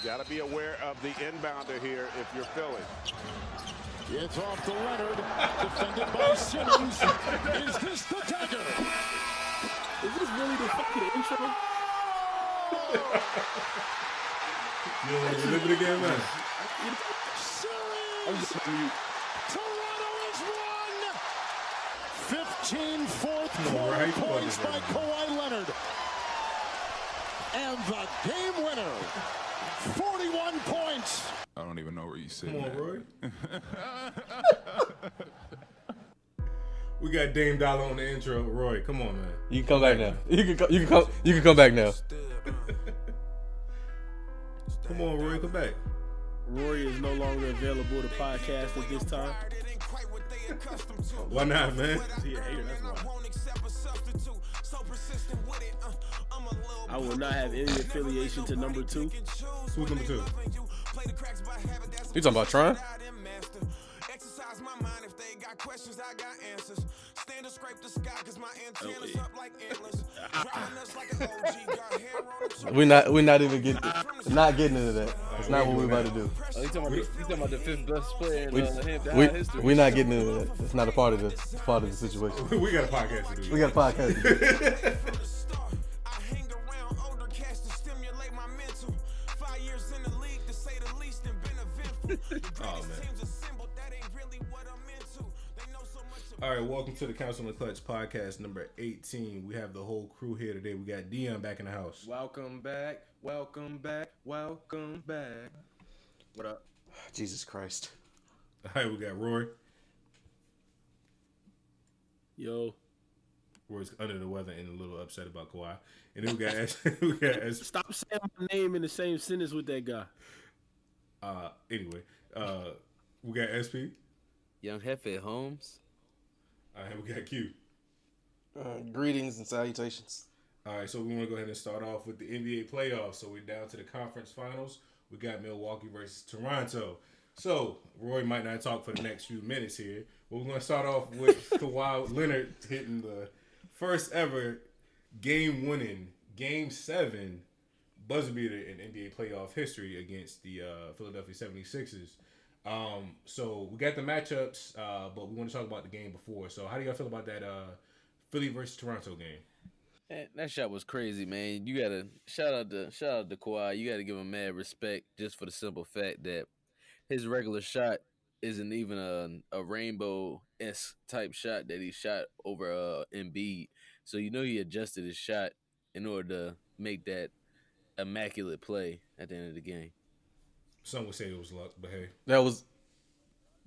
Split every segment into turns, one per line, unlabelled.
Got to be aware of the inbounder here if you're Philly.
It's off to Leonard, defended by Simmons. Is this the dagger?
Is this really the fucking intro?
You want to live it again, man?
Toronto is won! 15 fourth quarter points by Kawhi Leonard. And the game winner, 41 points.
I don't even know where you sit.
Come on, Roy. We got Dame Dollar on the intro. Roy, come on, man.
You can come back now. You can come back now.
Come on, Roy, come back.
Rory is no longer available to podcast at this time.
Why not, man?
He a hater, that's why. I will not have any affiliation to number 2.
Who's number 2?
You talking about Tron? We're not even getting into that. That's not what we're about to do.
You talking about the 5th best player in history?
We're not getting into that. It's not a part of the situation.
We got a podcast to do.
We got a podcast to do.
Oh, man. All right, welcome to the Council on the Clutch podcast number 18. We have the whole crew here today. We got Deon back in the house.
Welcome back. Welcome back. Welcome back. What up?
Jesus Christ.
All right, we got Roy.
Yo.
Roy's under the weather and a little upset about Kawhi. And then we got S.
Stop saying my name in the same sentence with that guy.
Anyway, we got SP.
Young Hefe Holmes.
All right, we got Q.
Greetings and salutations.
All right, so we want to go ahead and start off with the NBA playoffs. So we're down to the conference finals. We got Milwaukee versus Toronto. So Roy might not talk for the next few minutes here, but we're going to start off with Kawhi Leonard hitting the first ever game-winning Game 7 buzzer beater in NBA playoff history against the Philadelphia 76ers. So we got the matchups, but we want to talk about the game before. So how do y'all feel about that Philly versus Toronto game?
Man, that shot was crazy, man. You gotta shout out to Kawhi. You gotta give him mad respect just for the simple fact that his regular shot isn't even a rainbow-esque type shot that he shot over Embiid. So you know he adjusted his shot in order to make that immaculate play at the end of the game.
Some would say it was luck, but hey.
That was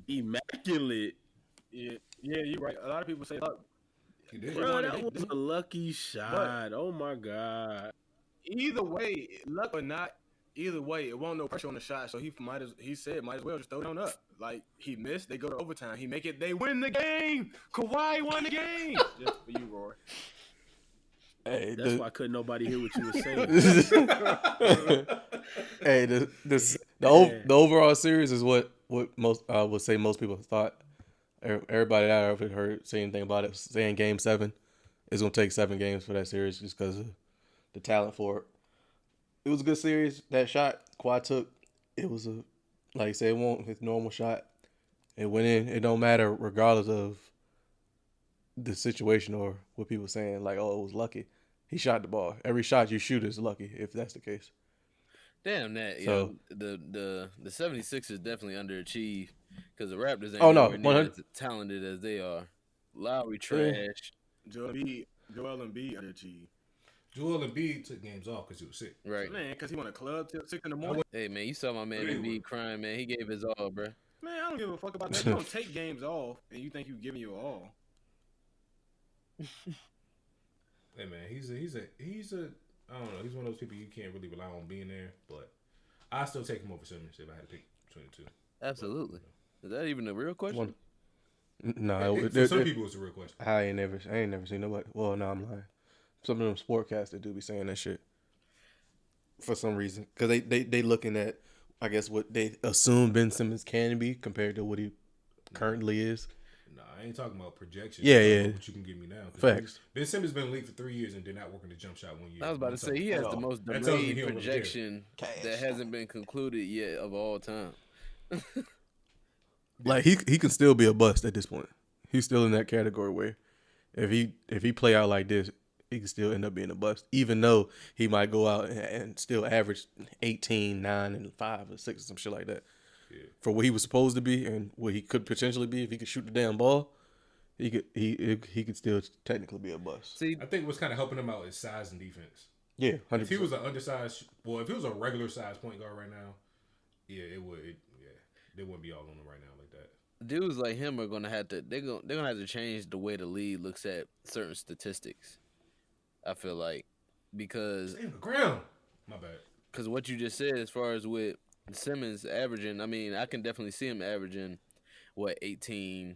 immaculate.
Yeah, you're right. A lot of people say luck.
He did.
Bro, that was a lucky shot. Oh my God.
Either way, luck or not, either way, it won't no pressure on the shot. So he might as well just throw it on up. Like he missed, they go to overtime. He make it, they win the game. Kawhi won the game. Just for you, Roy.
Hey,
that's why couldn't nobody hear what you were saying.
Hey, the overall series is what most I would say most people thought. Everybody that I ever heard say anything about it saying Game 7 is going to take 7 games for that series just because of the talent for it. It was a good series. That shot Kawhi took, it was like I said, it wasn't his normal shot. It went in. It don't matter regardless of the situation or what people saying like, oh, it was lucky. He shot the ball. Every shot you shoot is lucky if that's the case.
Damn that. So, the 76ers definitely underachieved because the Raptors ain't near as talented as they are. Lowry trash.
Joel Embiid underachieved.
Joel Embiid took games off because he was sick.
Right.
Man, because he won a club till 6 in the morning.
Hey, man, you saw my man Embiid crying, man. He gave his all, bro.
Man, I don't give a fuck about that. You don't take games off and you think you giving your all.
Hey man, he's a I don't know. He's one of those people you can't really rely on being there, but I still take him over Simmons if I had to pick between the two.
Absolutely. Is that even a real question?
No,
for some people it's a real question.
I ain't never seen nobody. Well, no, I'm lying. Some of them sportcasters do be saying that shit for some reason because they looking at I guess what they assume Ben Simmons can be compared to what he currently is.
Nah, I ain't talking about projection.
Yeah,
I'm talking
yeah.
about what you can give me now. 'Cause
Facts.
Ben Simmons been in the league for 3 years and did not work in the jump shot 1 year.
I was about to say he has the most
That tells me
delayed
he don't really care.
projection that hasn't been concluded yet of all time.
Like he can still be a bust at this point. He's still in that category where if he play out like this, he can still end up being a bust, even though he might go out and still average 18, 9, and 5 or 6 or some shit like that.
Yeah.
For what he was supposed to be and what he could potentially be if he could shoot the damn ball, he could still technically be a bust.
See,
I think what's kind of helping him out is size and defense.
Yeah, 100%.
If he was an undersized, if he was a regular size point guard right now, yeah, they wouldn't be all on him right now like that.
dudes like him are gonna have to they're gonna have to change the way the league looks at certain statistics. I feel like because
Stay on the ground. My bad.
because what you just said as far as with Simmons averaging, I mean, I can definitely see him averaging 18,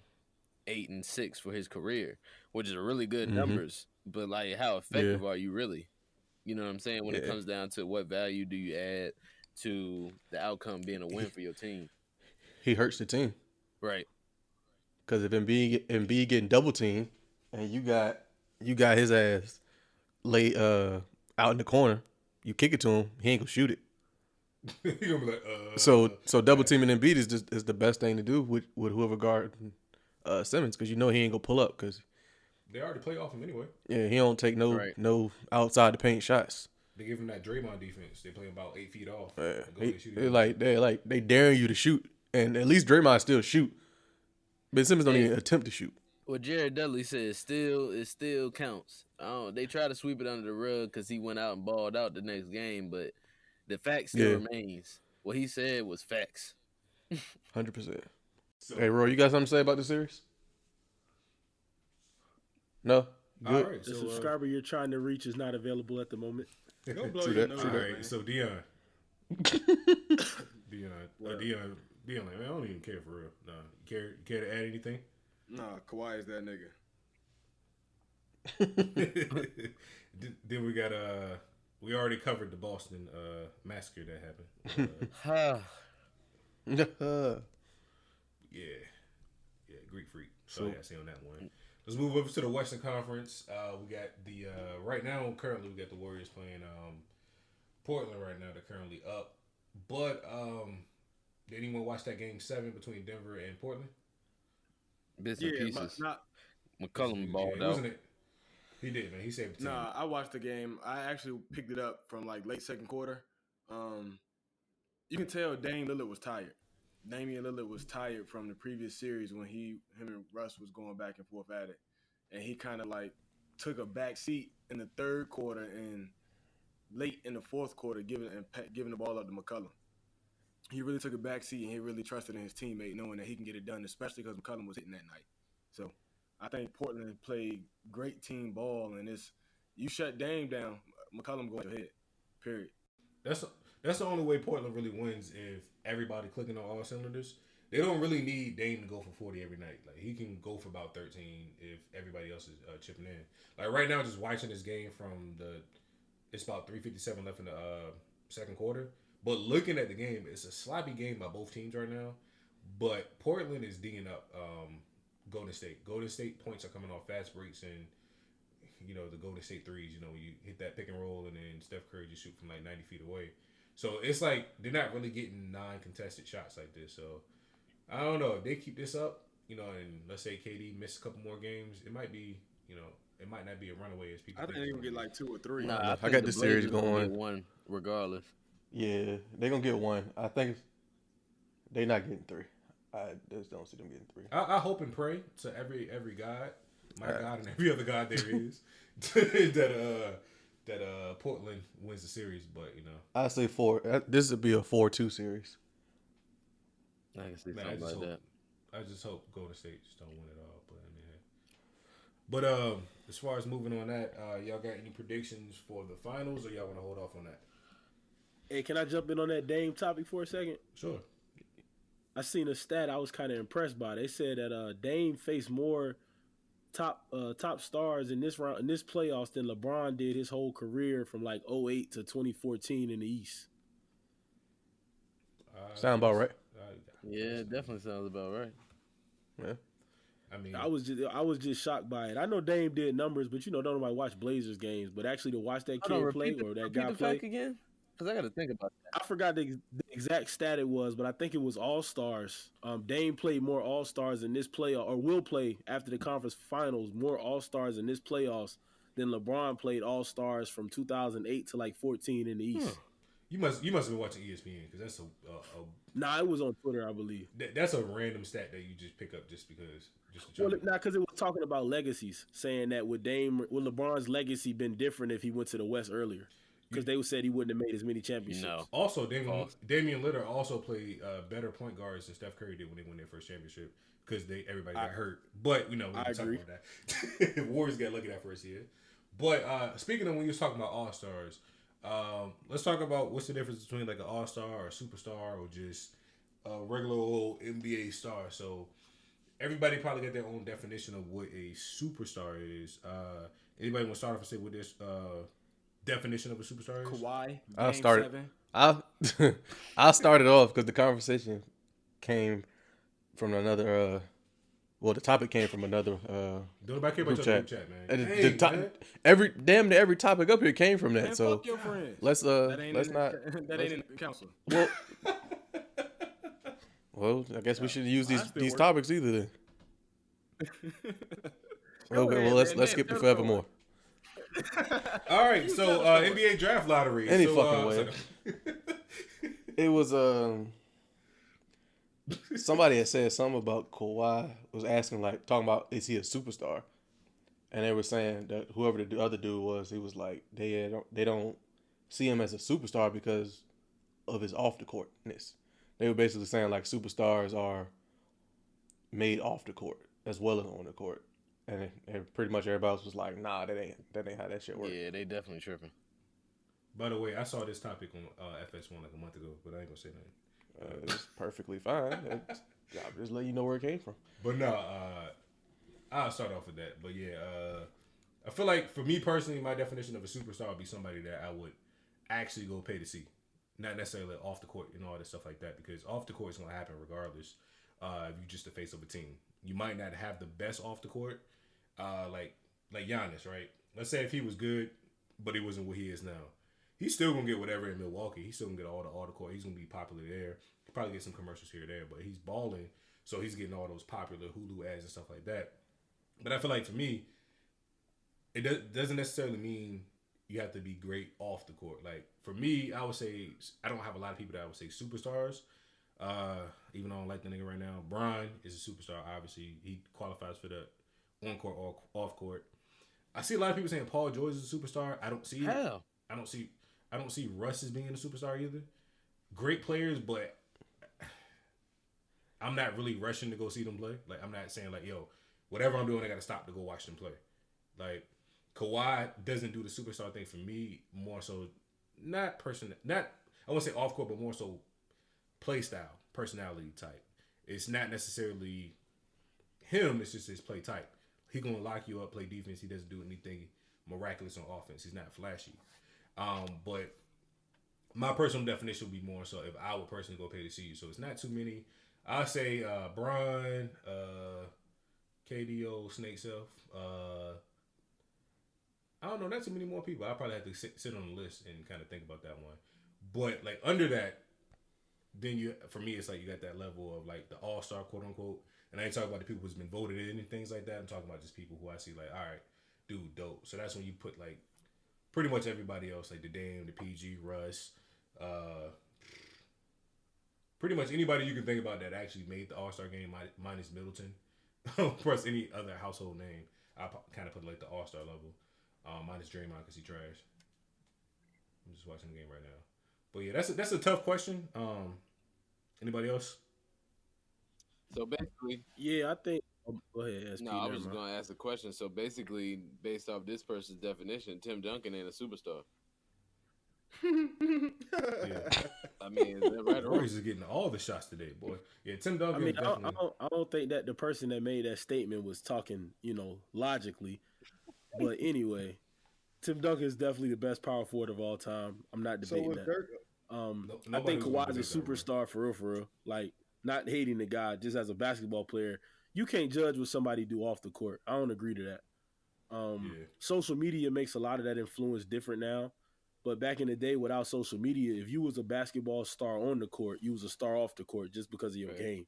8, and 6 for his career, which is really good numbers. But like, how effective are you really? You know what I'm saying? When it comes down to what value do you add to the outcome being a win for your team?
He hurts the team.
Right.
Because if Embiid getting double teamed and you got his ass lay out in the corner, you kick it to him, he ain't gonna shoot it.
He gonna be like,
So double teaming Embiid is the best thing to do with whoever guard Simmons, because you know he ain't gonna pull up because
they already play off him anyway.
yeah, he don't take no outside the paint shots.
They give him that Draymond defense. They play him about 8 feet off.
They daring you to shoot, and at least Draymond still shoot. Ben Simmons don't even attempt to shoot.
What Jared Dudley said it still counts. They try to sweep it under the rug because he went out and balled out the next game, but the fact still remains. What he said was facts.
100%. Hey, Roy, you got something to say about the series? No?
All
Good?
right,
The
so
subscriber you're trying to reach is not available at the moment.
Go blow
True
your
that,
nose.
true
all
that.
right, so Deon, like, man, I don't even care for real. Nah, care to add anything?
Nah, Kawhi is that nigga.
Then we got we already covered the Boston massacre that happened. Yeah, Greek freak. So I say on that one. Let's move over to the Western Conference. We got the right now currently we got the Warriors playing Portland right now. They're currently up, but did anyone watch that game 7 between Denver and Portland?
Bits and
Yeah,
pieces.
but not.
McCollum balled out.
Wasn't it? He did, man. He saved the team.
Nah, I watched the game. I actually picked it up from like late second quarter. You can tell Damian Lillard was tired. Damian Lillard was tired from the previous series when him and Russ was going back and forth at it, and he kind of like took a back seat in the third quarter and late in the fourth quarter, giving the ball up to McCollum. He really took a back seat and he really trusted in his teammate, knowing that he can get it done, especially because McCollum was hitting that night. So I think Portland played great team ball, and you shut Dame down, McCollum going to hit. Period.
That's the only way Portland really wins if everybody clicking on all cylinders. They don't really need Dame to go for 40 every night. Like he can go for about 13 if everybody else is chipping in. Like right now, just watching this game it's about 3:57 left in the second quarter. But looking at the game, it's a sloppy game by both teams right now. But Portland is D'ing up Golden State. Golden State points are coming off fast breaks and the Golden State threes. When you hit that pick and roll and then Steph Curry just shoot from like 90 feet away. So it's like they're not really getting non-contested shots like this. So I don't know if they keep this up, and let's say KD miss a couple more games, it might be, it might not be a runaway as people.
I think they're gonna get like 2 or 3.
Nah,
I got the series
Blazers gonna
going.
get one regardless.
Yeah, they're going to get 1. I think they're not getting 3. I just don't see them getting 3.
I hope and pray to every God, my God, and every other God there is that Portland wins the series. But
I say 4. This would be a 4-2 series.
I can see
Man,
something like that.
I just hope Golden State just don't win it all. But I mean, as far as moving on that, y'all got any predictions for the finals, or y'all want to hold off on that?
Hey, can I jump in on that Dame topic for a second?
Sure.
I seen a stat I was kind of impressed by. They said that Dame faced more top stars in this playoffs than LeBron did his whole career from like 2008 to 2014 in the East.
Sound about right.
Yeah, it definitely sounds about right.
Yeah.
I mean,
I was just shocked by it. I know Dame did numbers, but don't nobody watch Blazers games. But actually, to watch that kid play or that guy play
again, because I got to think about that.
I forgot the exact stat it was, but I think it was All Stars. Dame played more All Stars in this playoff, or will play after the conference finals more All Stars in this playoffs than LeBron played All Stars from 2008 to like 14 in the East.
You must have been watching ESPN because that's
Nah, it was on Twitter, I believe.
That's a random stat that you just pick up just because.
Because it was talking about legacies, saying that would LeBron's legacy been different if he went to the West earlier? Because they said he wouldn't have made as many championships.
No.
Also, Damian Lillard also played better point guards than Steph Curry did when they won their first championship because everybody got hurt. But we can talk about that. Warriors got lucky that first year. But speaking of when you was talking about All Stars, let's talk about what's the difference between like an All Star or a superstar or just a regular old NBA star. So everybody probably got their own definition of what a superstar is. Anybody want to start off and say what this definition of a superstar is?
Kawhi.
I'll
Game
start.
7.
I'll start it off because the conversation came from another. The topic came from another
Don't nobody care about
group
your
chat.
group chat, man.
And
Hey,
every topic up here came from that.
Man,
So
fuck your friends.
let's
That ain't
not.
That ain't in the council.
Well, I guess we should use these
still work.
topics either then. Okay, well let's skip to forevermore.
All right, so NBA draft lottery.
Any
so,
fucking way. It was somebody had said something about Kawhi was asking talking about is he a superstar, and they were saying that whoever the other dude was, he was like they don't see him as a superstar because of his off the courtness. They were basically saying like superstars are made off the court as well as on the court, and pretty much everybody else was like, nah, that ain't how that shit works.
Yeah, they definitely tripping.
By the way, I saw this topic on FS1 like a month ago, but I ain't gonna say nothing.
It's perfectly fine. I'll just let you know where it came from.
But no, I'll start off with that. But yeah, I feel like for me personally, my definition of a superstar would be somebody that I would actually go pay to see. Not necessarily off the court and all that stuff like that, because off the court is going to happen regardless. If you're just the face of a team, you might not have the best off the court, like Giannis, right? Let's say if he was good, but he wasn't what he is now, he's still gonna get whatever in Milwaukee. He's still gonna get all the court. He's gonna be popular there. He'll probably get some commercials here or there, but he's balling, so he's getting all those popular Hulu ads and stuff like that. But I feel like for me, it doesn't necessarily mean you have to be great off the court. Like for me, I would say I don't have a lot of people that I would say superstars. Even though I don't like the nigga right now, Bron is a superstar. Obviously, he qualifies for the on court or off court. I see a lot of people saying Paul George is a superstar. I don't see.
Hell.
I don't see Russ as being a superstar either. Great players, but I'm not really rushing to go see them play. Like I'm not saying like, yo, whatever I'm doing, I got to stop to go watch them play. Like Kawhi doesn't do the superstar thing for me. More so, not I won't say off court, but more so play style, personality type. It's not necessarily him. It's just his play type. He gonna lock you up, play defense. He doesn't do anything miraculous on offense. He's not flashy. But my personal definition would be more so if I would personally go pay to see you. So it's not too many. I'll say Bron, KDO, Snake Self. I don't know, not too many more people. I probably have to sit on the list and kind of think about that one. But like under that, then for me, it's like you got that level of like the all-star, quote unquote. And I ain't talking about the people who's been voted in and things like that. I'm talking about just people who I see like, all right, dude, dope. So that's when you put like pretty much everybody else, like the Dame, the PG, Russ, pretty much anybody you can think about that actually made the All-Star game minus Middleton. Plus any other household name, I kind of put like the All-Star level. Minus Draymond because he trash. I'm just watching the game right now. But yeah, that's a tough question. Anybody else?
So basically,
yeah, I think. Go ahead. SP,
no, I was just gonna ask a question. So basically, based off this person's definition, Tim Duncan ain't a superstar.
Yeah.
I mean, is that right or wrong?
Warriors is getting all the shots today, boy. Yeah, Tim Duncan.
I mean,
definitely...
I don't think that the person that made that statement was talking, logically. But anyway, Tim Duncan is definitely the best power forward of all time. I'm not debating that. I think Kawhi's a superstar for real. Like, not hating the guy, just as a basketball player, you can't judge what somebody do off the court. I don't agree to that. Social media makes a lot of that influence different now. But back in the day, without social media, if you was a basketball star on the court, you was a star off the court just because of your game.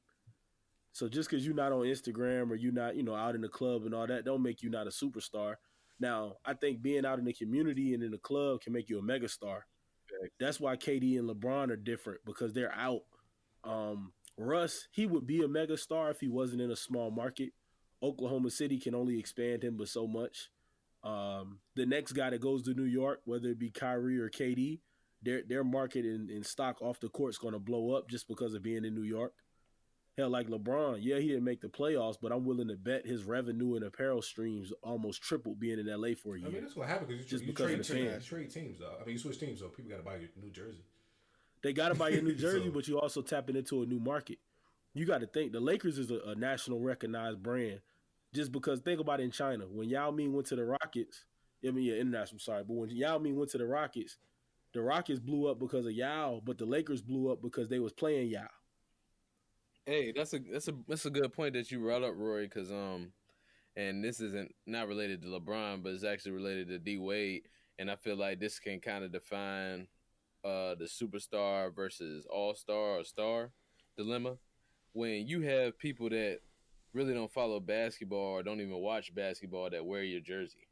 So just because you're not on Instagram or you're not, out in the club and all that, don't make you not a superstar. Now, I think being out in the community and in the club can make you a megastar. That's why KD and LeBron are different, because they're out. Russ, he would be a megastar if he wasn't in a small market. Oklahoma City can only expand him but so much. The next guy that goes to New York, whether it be Kyrie or KD, their market and stock off the court is going to blow up just because of being in New York. Hell, like LeBron, yeah, he didn't make the playoffs, but I'm willing to bet his revenue and apparel streams almost tripled being in LA for a year.
I mean, that's what happened because you trade teams, though. I mean, you switch teams, so people got to buy your new jersey. They got to buy your new jersey,
but you also tapping into a new market. You got to think the Lakers is a national recognized brand. Just because, think about it in China. When Yao Ming went to the Rockets, international, sorry, but when Yao Ming went to the Rockets blew up because of Yao, but the Lakers blew up because they was playing Yao.
Hey, that's a good point that you brought up, Rory, because and this isn't not related to LeBron, but it's actually related to D Wade, and I feel like this can kind of define the superstar versus all-star or star dilemma. When you have people that really don't follow basketball or don't even watch basketball that wear your jersey.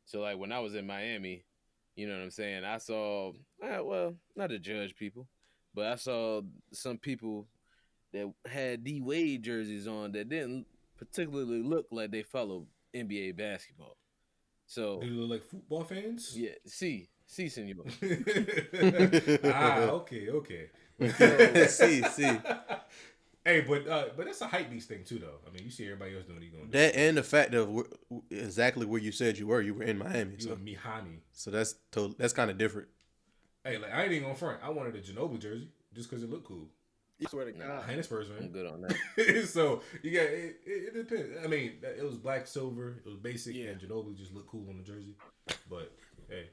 So, like, when I was in Miami, you know what I'm saying, I saw, well, not to judge people, but I saw some people that had D Wade jerseys on that didn't particularly look like they follow NBA basketball. So
they look like football fans?
Yeah, see, senor.
Okay.
See.
Hey, but that's a hype beast thing too, though. I mean, you see everybody else doing what going
that, and the fact of exactly where you said you were in Miami.
You were in Miami.
So that's kind of different.
Hey, like, I ain't even gonna front. I wanted a Ginobili jersey just because it looked cool.
I swear to God.
I ain't a Spurs fan.
I'm good on that.
So you got it depends. I mean, it was black, silver. It was basic, and Ginobili just looked cool on the jersey. But hey,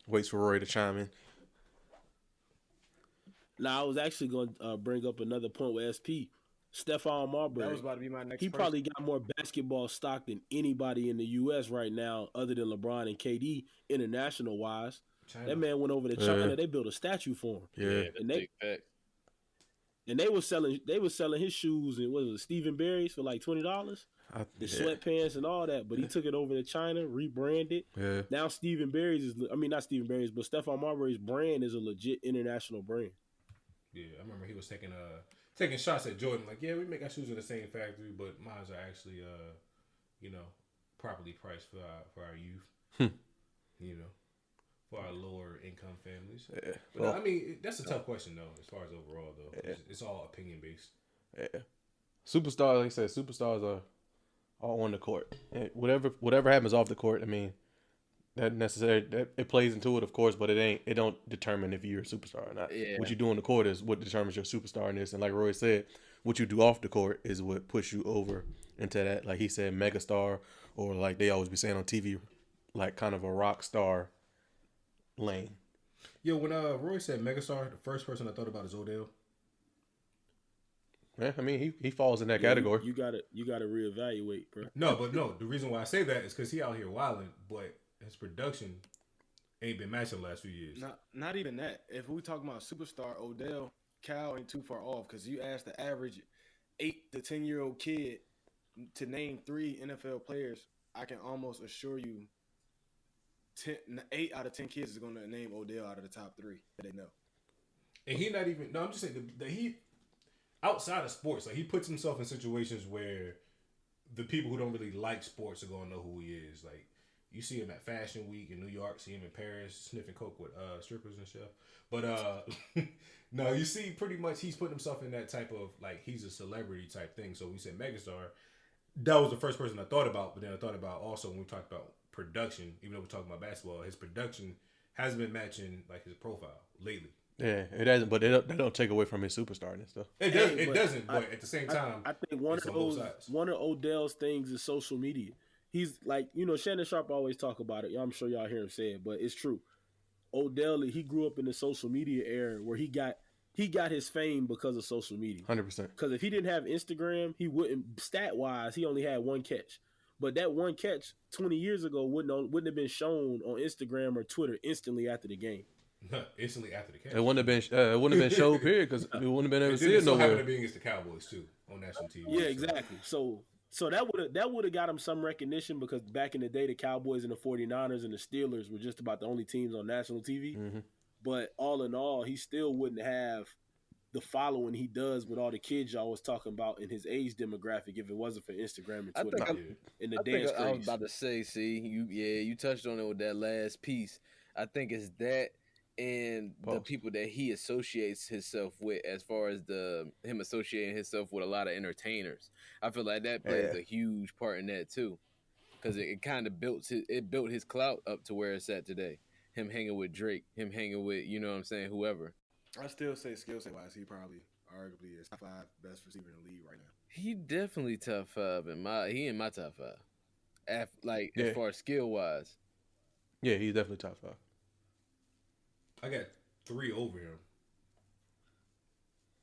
waits for Roy to chime in.
Now, I was actually going to bring up another point with SP. Stephon Marbury.
That was about to be my next
He probably got more basketball stock than anybody in the U.S. right now, other than LeBron and KD, international-wise. That man went over to China. They built a statue for him.
Yeah.
And they were selling his shoes and what was it, Stephen Barry's for like $20? The sweatpants and all that. But he took it over to China, rebranded.
Yeah.
Now Stephen Barry's not Stephen Barry's, but Stephon Marbury's brand is a legit international brand.
Yeah, I remember he was taking shots at Jordan, like, yeah, we make our shoes in the same factory, but mine are actually properly priced for our youth. For our lower income families. Yeah. But I mean, that's a tough question though, as far as overall though. Yeah. It's all opinion based.
Yeah. Superstars, like I said, superstars are all on the court. And whatever happens off the court, I mean, it plays into it, of course, but it don't determine if you're a superstar or not. Yeah. What you do on the court is what determines your superstarness. And like Roy said, what you do off the court is what puts you over into that, like he said, megastar, or like they always be saying on TV, like kind of a rock star lane.
Yo, when Roy said megastar, the first person I thought about is Odell.
Yeah, I mean he falls in that category.
You gotta reevaluate, bro.
No, the reason why I say that is because he out here wilding, but his production ain't been matching the last few years.
Not even that. If we talk about superstar, Odell, Cal ain't too far off, because you ask the average 8 to 10-year-old kid to name 3 NFL players, I can almost assure you 8 out of 10 kids is going to name Odell out of the top 3 that they know.
And he not even, no, I'm just saying that he, outside of sports, like he puts himself in situations where the people who don't really like sports are going to know who he is. Like, you see him at Fashion Week in New York, see him in Paris sniffing coke with strippers and stuff. But no, you see pretty much he's putting himself in that type of, like, he's a celebrity type thing. So we said megastar. That was the first person I thought about, but then I thought about also when we talked about production, even though we're talking about basketball, his production hasn't been matching like his profile lately.
Yeah, it hasn't, but that don't take away from his superstarness though.
It doesn't, but at the same time,
I think one of Odell's things is social media. He's like, Shannon Sharp always talk about it. I'm sure y'all hear him say it, but it's true. Odell, he grew up in the social media era where he he got his fame because of social media.
100%.
Because if he didn't have Instagram, he wouldn't. Stat wise, he only had one catch. But that one catch 20 years ago wouldn't have been shown on Instagram or Twitter instantly after the game.
Instantly after the catch.
It wouldn't have been showed period because we wouldn't have been able to see it nowhere.
Happened to be against the Cowboys too on national TV.
Yeah, exactly. So that would have got him some recognition because back in the day, the Cowboys and the 49ers and the Steelers were just about the only teams on national TV.
Mm-hmm.
But all in all, he still wouldn't have the following he does with all the kids y'all was talking about in his age demographic if it wasn't for Instagram and Twitter and the dance craze.
I was about to say, you touched on it with that last piece. I think it's that and the people that he associates himself with, as far as him associating himself with a lot of entertainers. I feel like that plays a huge part in that too, because it kind of built his clout up to where it's at today. Him hanging with Drake, him hanging with, you know what I'm saying, whoever.
I still say skill set wise, he probably arguably is top 5 best receiver in the league right now.
He definitely top 5 in my top 5. As far as skill wise.
Yeah, he's definitely top 5.
I got 3 over him.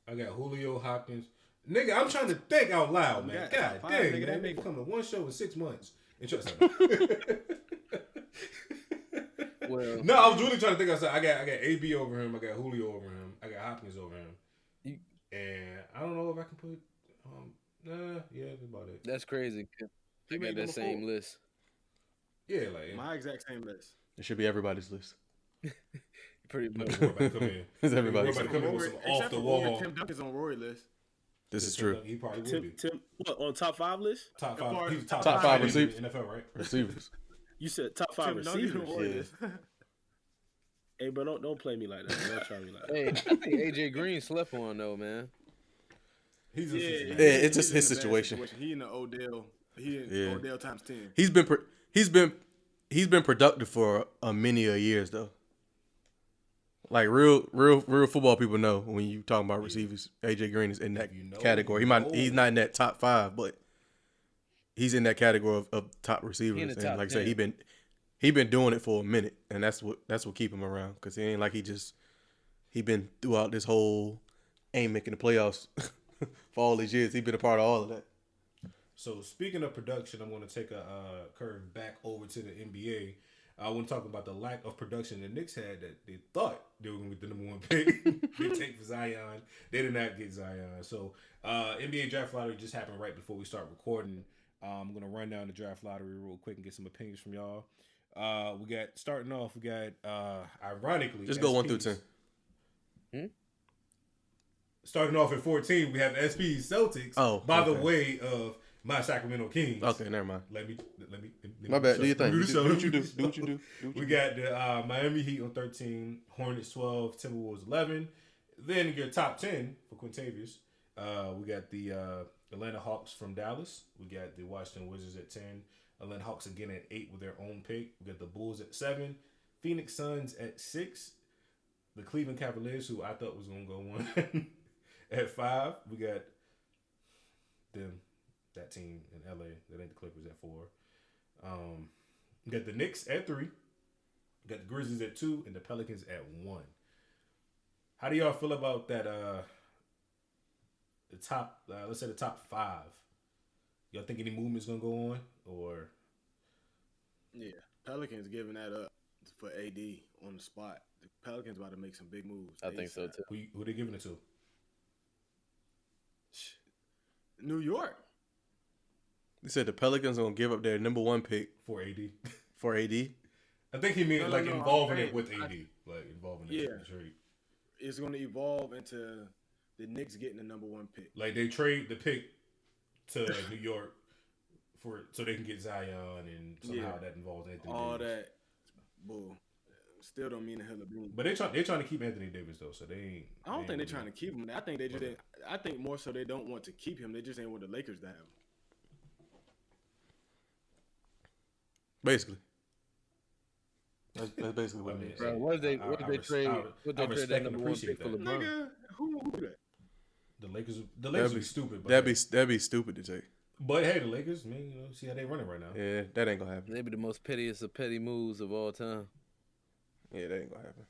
I got Julio, Hopkins. Nigga, I'm trying to think out loud, man. God dang, nigga, that nigga come to one show in 6 months.
Well,
no, I was really trying to think outside. I got AB over him. I got Julio over him. I got Hopkins over him. And I don't know if I can put. That's about it.
That's crazy. I got that same list.
Yeah, like
my exact same list.
It should be everybody's list.
Pretty much.
It's everybody's list.
Come in with some off the wall.
Tim Duncan's on Rory list.
This is true.
He probably would be.
Tim, what, on top 5 list?
Top 5. He's
top 5 receivers.
NFL, right?
Receivers.
You said top 5
Tim
receivers.
Yeah.
Hey, bro, don't play me like that. Don't try me like that.
Hey, I think AJ Green slept on though, man.
It's just his situation.
He in the Odell. He in Odell times 10.
He's been productive for many years though. Like real football people know when you talking about receivers, AJ Green is in that category. He's not in that top 5, but he's in that category of top receivers. And like I said, he been doing it for a minute, and that's what keep him around. Because he ain't like he been throughout this whole ain't making the playoffs for all these years. He been a part of all of that.
So speaking of production, I'm going to take a curve back over to the NBA. I want to talk about the lack of production the Knicks had that they thought they were going to get the number 1 pick. They take for Zion. They did not get Zion. So NBA draft lottery just happened right before we start recording. I'm going to run down the draft lottery real quick and get some opinions from y'all. Starting off, we got ironically.
Just go 1 through 10.
Starting off at 14, we have SP's Celtics. By the way of my Sacramento Kings.
Okay, never mind.
Let me
my bad. Do your thing.
Do
what you do. Do what you do.
We got the Miami Heat on 13, Hornets 12, Timberwolves 11. Then your top 10 for Quintavious. We got the Atlanta Hawks from Dallas. We got the Washington Wizards at 10. Atlanta Hawks again at 8 with their own pick. We got the Bulls at 7. Phoenix Suns at 6. The Cleveland Cavaliers, who I thought was going to go 1, at 5. We got that team in LA. That ain't the Clippers at 4. We got the Knicks at 3. We got the Grizzlies at 2 and the Pelicans at 1. How do y'all feel about that? The top, let's say the top 5. Y'all think any movement's gonna go on, or?
Yeah, Pelicans giving that up for AD on the spot. The Pelicans about to make some big moves.
I think so too.
Who they giving it to?
New York.
They said the Pelicans gonna give up their number 1 pick
for AD.
For AD.
I think he meant involving it with AD, involving it in the trade.
It's gonna evolve into the Knicks getting the number 1 pick.
Like they trade the pick to New York so they can get Zion, and somehow that involves Anthony
all
Davis.
That, bull. Still don't mean a hell of beans.
But they're trying to keep Anthony Davis though, so they ain't.
I don't think they're trying to keep him. I think they just. I think more so they don't want to keep him. They just ain't want the Lakers to have him.
Basically. That's basically what it is.
Bro, what did they trade? What they trade that number 1 pick for LeBron?
Nigga, who that?
The Lakers would be stupid. But
that'd be stupid to take.
But hey, the Lakers, man, see how they running right now.
Yeah, that ain't gonna happen.
They be the most pettiest of petty moves of all time.
Yeah, that ain't gonna happen.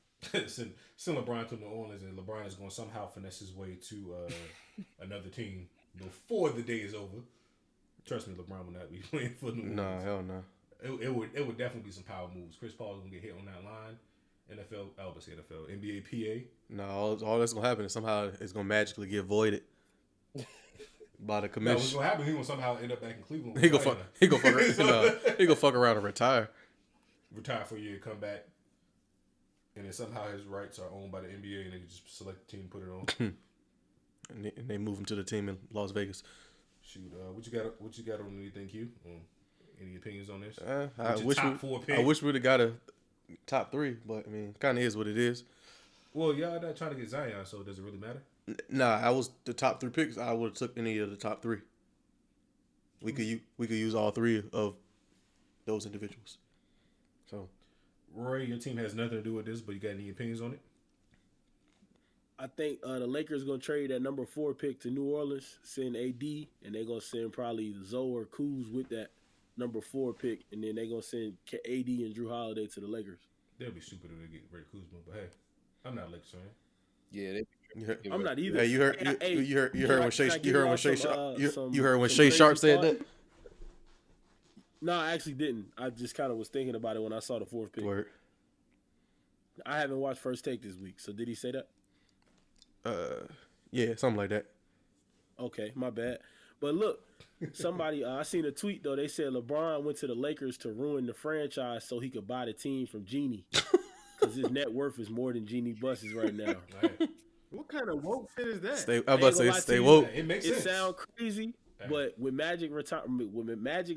send LeBron to New Orleans, and LeBron is going to somehow finesse his way to another team before the day is over. Trust me, LeBron will not be playing for New Orleans.
Nah, hell no.
It would definitely be some power moves. Chris Paul is going to get hit on that line. NFL, I would say NFL, NBA, PA.
No, all that's gonna happen is somehow it's gonna magically get voided by the
No,
commission.
what's going to happen? He will somehow end up back in Cleveland.
He gonna fuck around and retire.
Retire for a year, come back, and then somehow his rights are owned by the NBA, and they can just select the team, put it on.
And they move him to the team in Las Vegas.
Shoot, what you got on anything, Q? Any opinions on this?
I wish we'd have got a top 3, but I mean, kind of is what it is.
Well, y'all not trying to get Zion, so does it really matter?
Nah, I was the top 3 picks. I would have took any of the top 3. We could use all 3 of those individuals. So,
Roy, your team has nothing to do with this, but you got any opinions on it?
I think the Lakers going to trade that number 4 pick to New Orleans, send AD, and they're going to send probably Zoe or Kuz with that number 4 pick, and then they're going to send AD and Drew Holiday to the Lakers.
They'll be stupid if they get rid of Kuzma, but hey, I'm not a Lakers fan.
Yeah,
I'm not either.
Hey, you heard when Shay Sharp said that?
No, I actually didn't. I just kind of was thinking about it when I saw the 4th pick.
Word.
I haven't watched First Take this week, so did he say that?
Yeah, something like that.
Okay, my bad. But look, somebody, I seen a tweet though. They said LeBron went to the Lakers to ruin the franchise so he could buy the team from Genie, because his net worth is more than Genie Buss's right now.
Right.
What kind of woke shit is that?
I'm about to say stay woke.
It makes
It
sense.
sounds crazy, but with Magic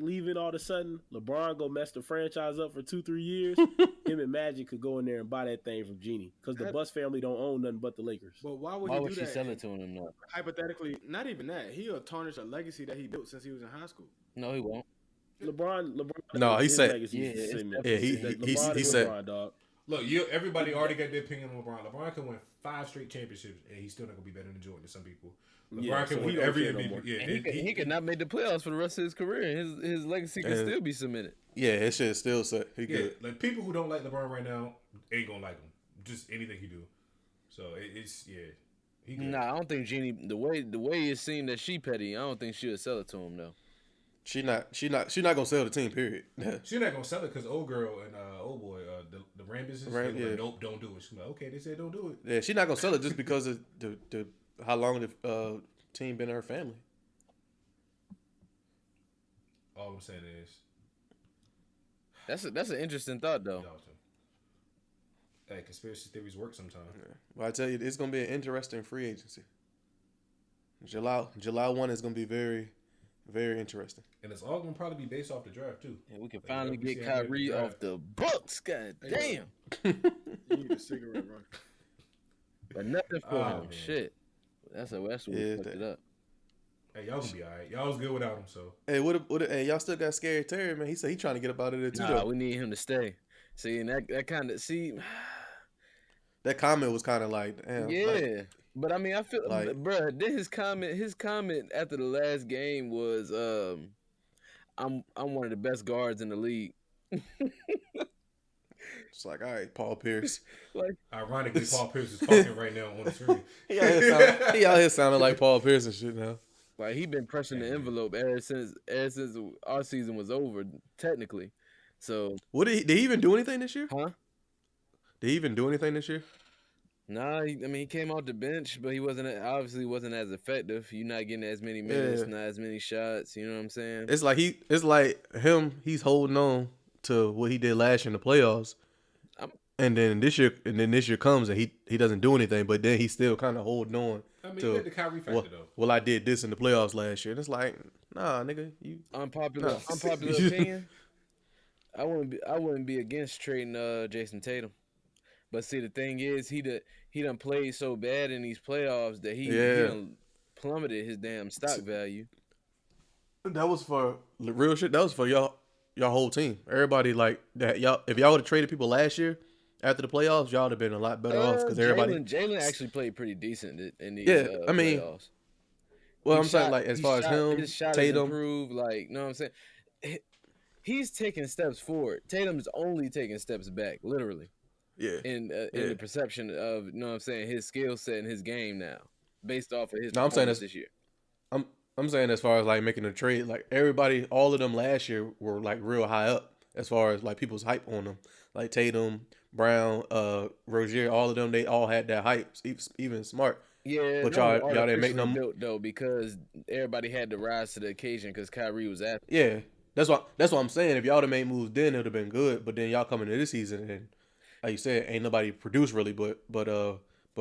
leaving all of a sudden, LeBron go mess the franchise up for 2-3 years. Him and Magic could go in there and buy that thing from Genie, because the Buss family don't own nothing but the Lakers.
But why would
why
he
would
do
she
that?
sell it to him? No,
Hypothetically, not even that. He'll tarnish a legacy that he built since he was in high school.
no, he won't.
LeBron.
No, he
his
said-
legacy is
Yeah,
cement.
Yeah, he
is
said-
LeBron, dog.
Look, everybody already got their opinion on LeBron. LeBron can win 5 straight championships, and he's still not gonna be better than Jordan to some people. LeBron
Yeah,
can
so
win
he don't
every
care no
MVP.
more.
Yeah,
And he could not make the playoffs for the rest of his career. His legacy can
And-
still be cemented.
Yeah, his shit is still set. He
yeah,
good.
like people who don't like LeBron right now ain't gonna like him. Just anything he do. So it's he good.
Nah, I don't think Jeannie. The way it seemed that she petty, I don't think she'll sell it to him though.
She not gonna sell the team. Period.
She's not gonna sell it because old girl and old boy, the Rambus,
Yeah.
nope, don't do it. She's like, okay, they said don't do it.
Yeah, she's not gonna sell it just because of the how long the team been in her family.
All I'm saying is,
That's an interesting thought though.
hey, conspiracy theories work sometimes.
Well, I tell you, it's gonna be an interesting free agency. July 1 is gonna be very, very interesting.
And it's all gonna probably be based off the draft too.
Yeah, we can
Like,
finally
we
get
see how they
Kyrie
draft.
off the books. God damn.
You need a cigarette, bro.
But nothing for
Oh,
him.
man.
Shit. That's what
Yeah,
fucked it up.
Hey, y'all gonna be all right. Y'all was good without him, so
Hey, hey, y'all still got Scary Terry, man. He said he trying to get up out of there too.
Nah,
Though.
we need him to stay. See, and that kind of
That comment was kind of like, damn.
yeah.
like,
But I mean, I feel
Like-
bruh, then his comment after the last game was I'm one of the best guards in the league.
it's like, all right, Paul Pierce.
Like,
ironically, Paul Pierce is talking right now on the screen.
he out here sounding like Paul Pierce and shit now.
like he been pressing the envelope ever since our season was over, technically. So,
Did he even do anything this year?
huh?
Did he even do anything this year?
Nah, he came off the bench, but he obviously wasn't as effective. You're not getting as many minutes, not as many shots. You know what I'm saying?
It's like he's holding on to what he did last year in the playoffs. And then this year comes and he doesn't do anything, but then he's still kind of holding on.
I mean, you got the Kyrie factor though.
Well, I did this in the playoffs last year, and it's like, nah, nigga, you.
Unpopular
No.
opinion. I wouldn't be against trading Jason Tatum. But see, the thing is, he done played so bad in these playoffs that he done plummeted his damn stock value.
That was for the real shit. That was for y'all whole team. Everybody like that. Y'all, if y'all would have traded people last year after the playoffs, y'all would have been a lot better off because everybody.
Jalen actually played pretty decent in these
I mean,
playoffs.
Well,
He
I'm saying
shot-
like as
he
far as
shot-
him,
his shot is
Tatum.
improved. Like, know what I'm saying? He's taking steps forward. Tatum's only taking steps back, literally.
Yeah.
in the perception of, you know what I'm saying, his skill set and his game now, based off of his
No, I'm saying
performance this year.
I'm saying as far as like making a trade, like everybody, all of them last year were like real high up as far as like people's hype on them. Like Tatum, Brown, Rozier, all of them, they all had that hype, even Smart.
Yeah,
But
that was
y'all didn't make
artificially
them.
built though, because everybody had to rise to the occasion because Kyrie was at.
Yeah, that's what I'm saying. If y'all would have made moves then, it would have been good. But then y'all come into this season and, like you said, ain't nobody produced really, but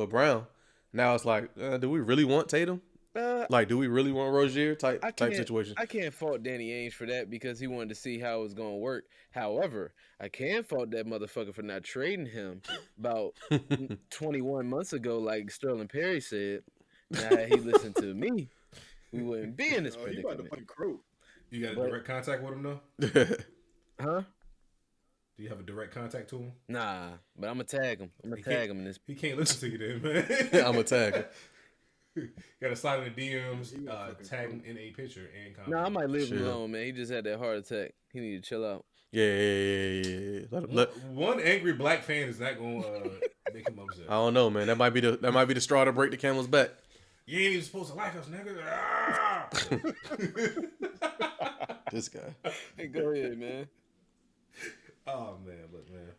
Brown. Now it's like, do we really want Tatum? Like, do we really want Rozier type situation?
I can't fault Danny Ainge for that because he wanted to see how it was going to work. However, I can fault that motherfucker for not trading him about 21 months ago, like Sterling Perry said. Now he listened to me, we wouldn't be in this
You
predicament.
about to fucking crew.
You got a direct contact with him though?
Huh?
Do you have a direct contact to him?
Nah, but I'm gonna tag him. I'm gonna tag him in this.
He can't listen to you then, man.
I'm a tag.
Got to slide in the DMs, tag him in a picture and comment.
Nah, I might leave him alone, man. He just had that heart attack. He need to chill out.
Yeah.
One angry black fan is not gonna make him upset.
I don't know, man. That might be the straw to break the camel's back.
You ain't even supposed to like us, nigga. Ah!
This guy.
Hey, go ahead, man.
Oh man, look, man.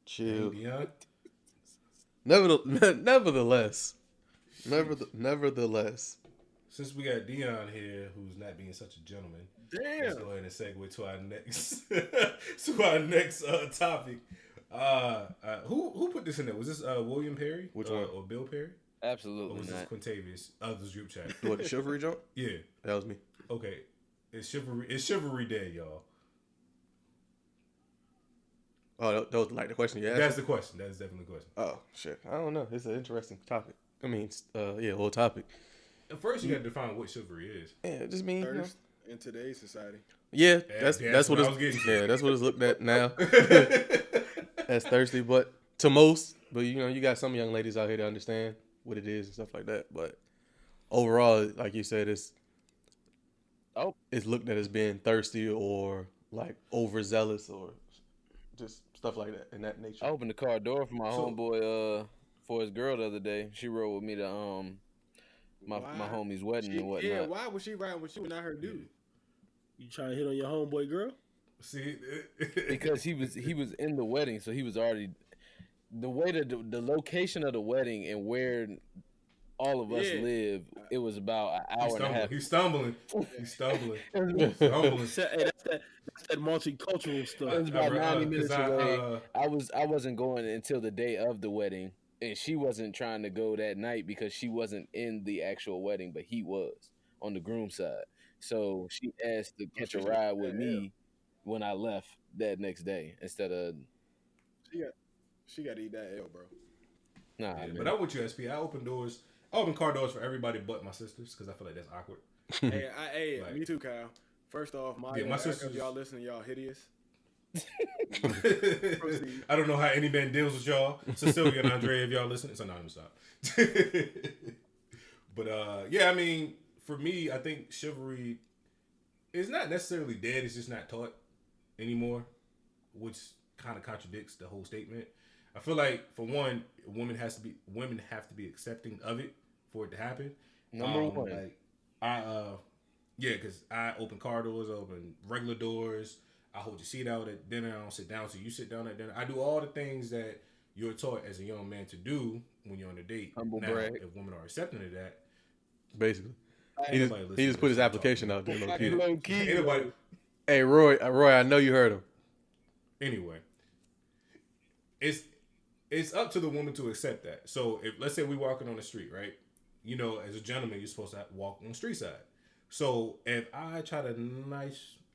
Chill.
Deon?
Nevertheless.
Since we got Deon here, who's not being such a gentleman, let's go ahead and segue to our next topic. Who put this in there? Was this William Perry?
Which one?
Or Bill Perry? Or
Absolutely
was this
not.
Quintavious? This group chat.
What, the Chivalry joint?
Yeah.
That was me.
Okay. It's Chivalry Dead, y'all.
Oh, that was like the question you asked?
That's the question. That's definitely the question.
Oh, shit. I don't know. It's an interesting topic. I mean, whole topic.
At first, you got to define what chivalry is.
Yeah, it just means,
Thirst in today's society.
yeah, that's what
I was getting to.
that's what it's looked at now. That's thirsty, but to most, but you got some young ladies out here that understand what it is and stuff like that. But overall, like you said, it's looked at as being thirsty or like overzealous or just stuff like that in that nature.
I opened the car door for my homeboy for his girl the other day. She rode with me to my homie's wedding and whatnot.
Yeah, why was she riding with you and not her dude?
You trying to hit on your homeboy girl?
See,
Because he was in the wedding, so he was already the way that the location of the wedding and where all of us live. It was about an hour and a half.
He's stumbling.
Hey, that's that multicultural stuff.
It was about 90 minutes away. I wasn't going until the day of the wedding, and she wasn't trying to go that night because she wasn't in the actual wedding, but he was on the groom side. So she asked to catch a ride with me when I left that next day instead of.
She got to eat that L, bro.
Nah,
Yeah, but I'm with you, SP. I open car doors for everybody but my sisters because I feel like that's awkward.
Hey,
Like-
me too, Kyle. First off, my
my
sisters,
sisters-
y'all listening, y'all hideous.
I don't know how any man deals with y'all. Cecilia and Andre, if y'all listen, it's anonymous. Stop. But yeah, I mean, for me, I think chivalry is not necessarily dead. It's just not taught anymore, which kind of contradicts the whole statement. I feel like, for one, women have to be accepting of it for it to happen.
Number one.
Like because I open car doors, I open regular doors. I hold your seat out at dinner. I don't sit down, so you sit down at dinner. I do all the things that you're taught as a young man to do when you're on a date.
Humble
now,
brag.
if women are accepting of that,
Basically, he
anybody listen
just
to
put
this
his
I'm
application
talking
out there.
about.
Low-key.
low key.
Anybody,
Hey, Roy, I know you heard him.
anyway, it's up to the woman to accept that. So if, let's say we walking on the street, right? As a gentleman, you're supposed to walk on the street side. So if I try to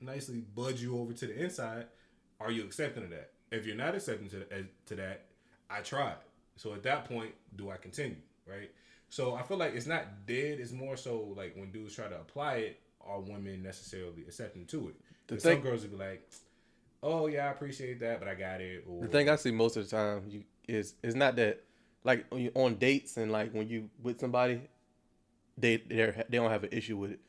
nicely budge you over to the inside, are you accepting of that? If you're not accepting to that, I tried. So at that point, do I continue, right? So I feel like it's not dead. It's more so like when dudes try to apply it, are women necessarily accepting to it? Some girls would be like, oh yeah, I appreciate that, but I got it. Or,
The thing I see most of the time is not that, like, when you on dates and like when you with somebody, they don't have an issue with it.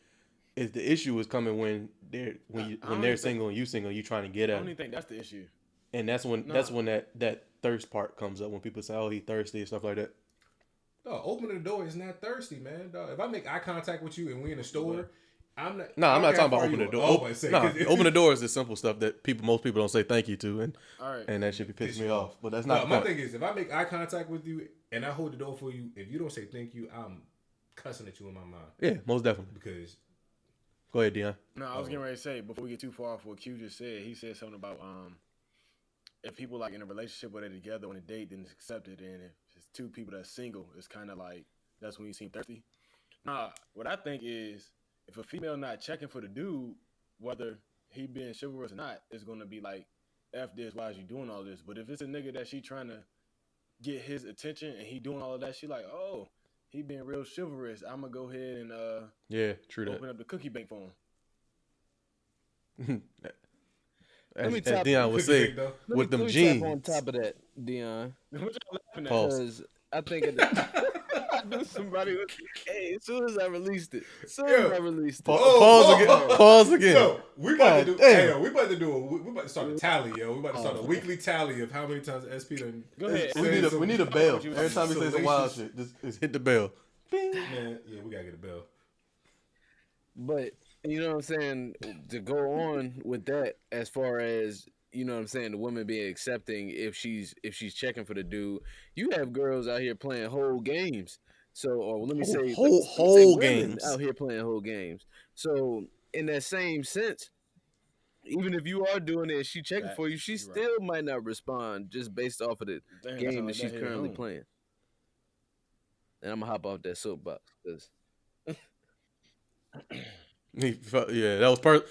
Is the issue is coming when they're single and you single, you trying to get
I
at
don't
them.
even think that's the issue.
And that's when that thirst part comes up when people say, "Oh, he thirsty" and stuff like that.
No, opening the door is not thirsty, man. Dog. If I make eye contact with you and we in the store, I'm not.
No, I'm not talking about
opening
opening the door. Open the door is the simple stuff that most people don't say thank you to, and that should be pissing me off. But that's not.
No, my thing is, if I make eye contact with you and I hold the door for you, if you don't say thank you, I'm cussing at you in my mind.
Yeah, most definitely.
Because.
Go ahead, Deon.
No, I was getting ready to say before we get too far off what Q just said. He said something about if people like in a relationship or they're together on a date, then it's accepted, and if it's two people that's single, it's kind of like that's when you seem thirsty. Nah, what I think is if a female not checking for the dude, whether he being chivalrous or not, it's gonna be like, F this, why is you doing all this? But if it's a nigga that she trying to get his attention and he doing all of that, she like, oh, he being real chivalrous. I'm gonna go ahead and open up the cookie bank for him.
As Deon would say, with them jeans.
On top of that, Deon,
What y'all laughing at?
because I think I knew somebody was. Hey, as soon as I released it,
Pause again.
Yo, we about to do. We about to start a tally, yo. We about to start a weekly tally of how many times SP done.
Go ahead.
We need a bell. Every time we say some wild shit, just hit the bell. Bing.
Man, yeah, we gotta get a bell.
But you know what I'm saying, to go on with that, as far as, you know what I'm saying, the woman being accepting if she's checking for the dude, you have girls out here playing whole games. So, or let me say
whole
women
games
out here playing whole games. So, in that same sense, even if you are doing it, she checking for you, she still might not respond just based off of the game that she's currently playing. And I'm gonna hop off that soapbox because.
Yeah, that was personal.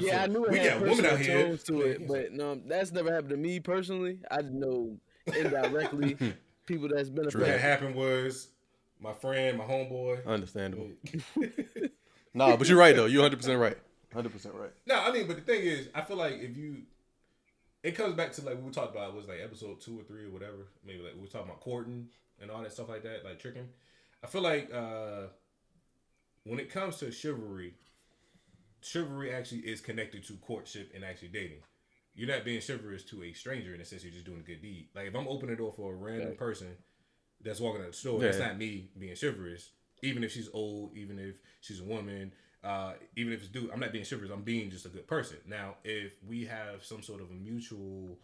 Yeah, I knew it
we
had
got women out here
tones to it, but no, that's never happened to me personally. I know indirectly people that's been affected.
What happened was my friend, my homeboy.
Understandable. Nah, but you're right though. You're 100% right. 100% right.
No, I mean, but the thing is, I feel like it comes back to like what we talked about. It was like episode 2 or 3 or whatever. Maybe like we were talking about courting and all that stuff like that, like tricking. I feel like when it comes to chivalry actually is connected to courtship and actually dating. You're not being chivalrous to a stranger in a sense. You're just doing a good deed. Like if I'm opening the door for a random person that's walking out the store, that's not me being chivalrous. Even if she's old, even if she's a woman, even if it's dude, I'm not being chivalrous. I'm being just a good person. Now, if we have some sort of a mutual,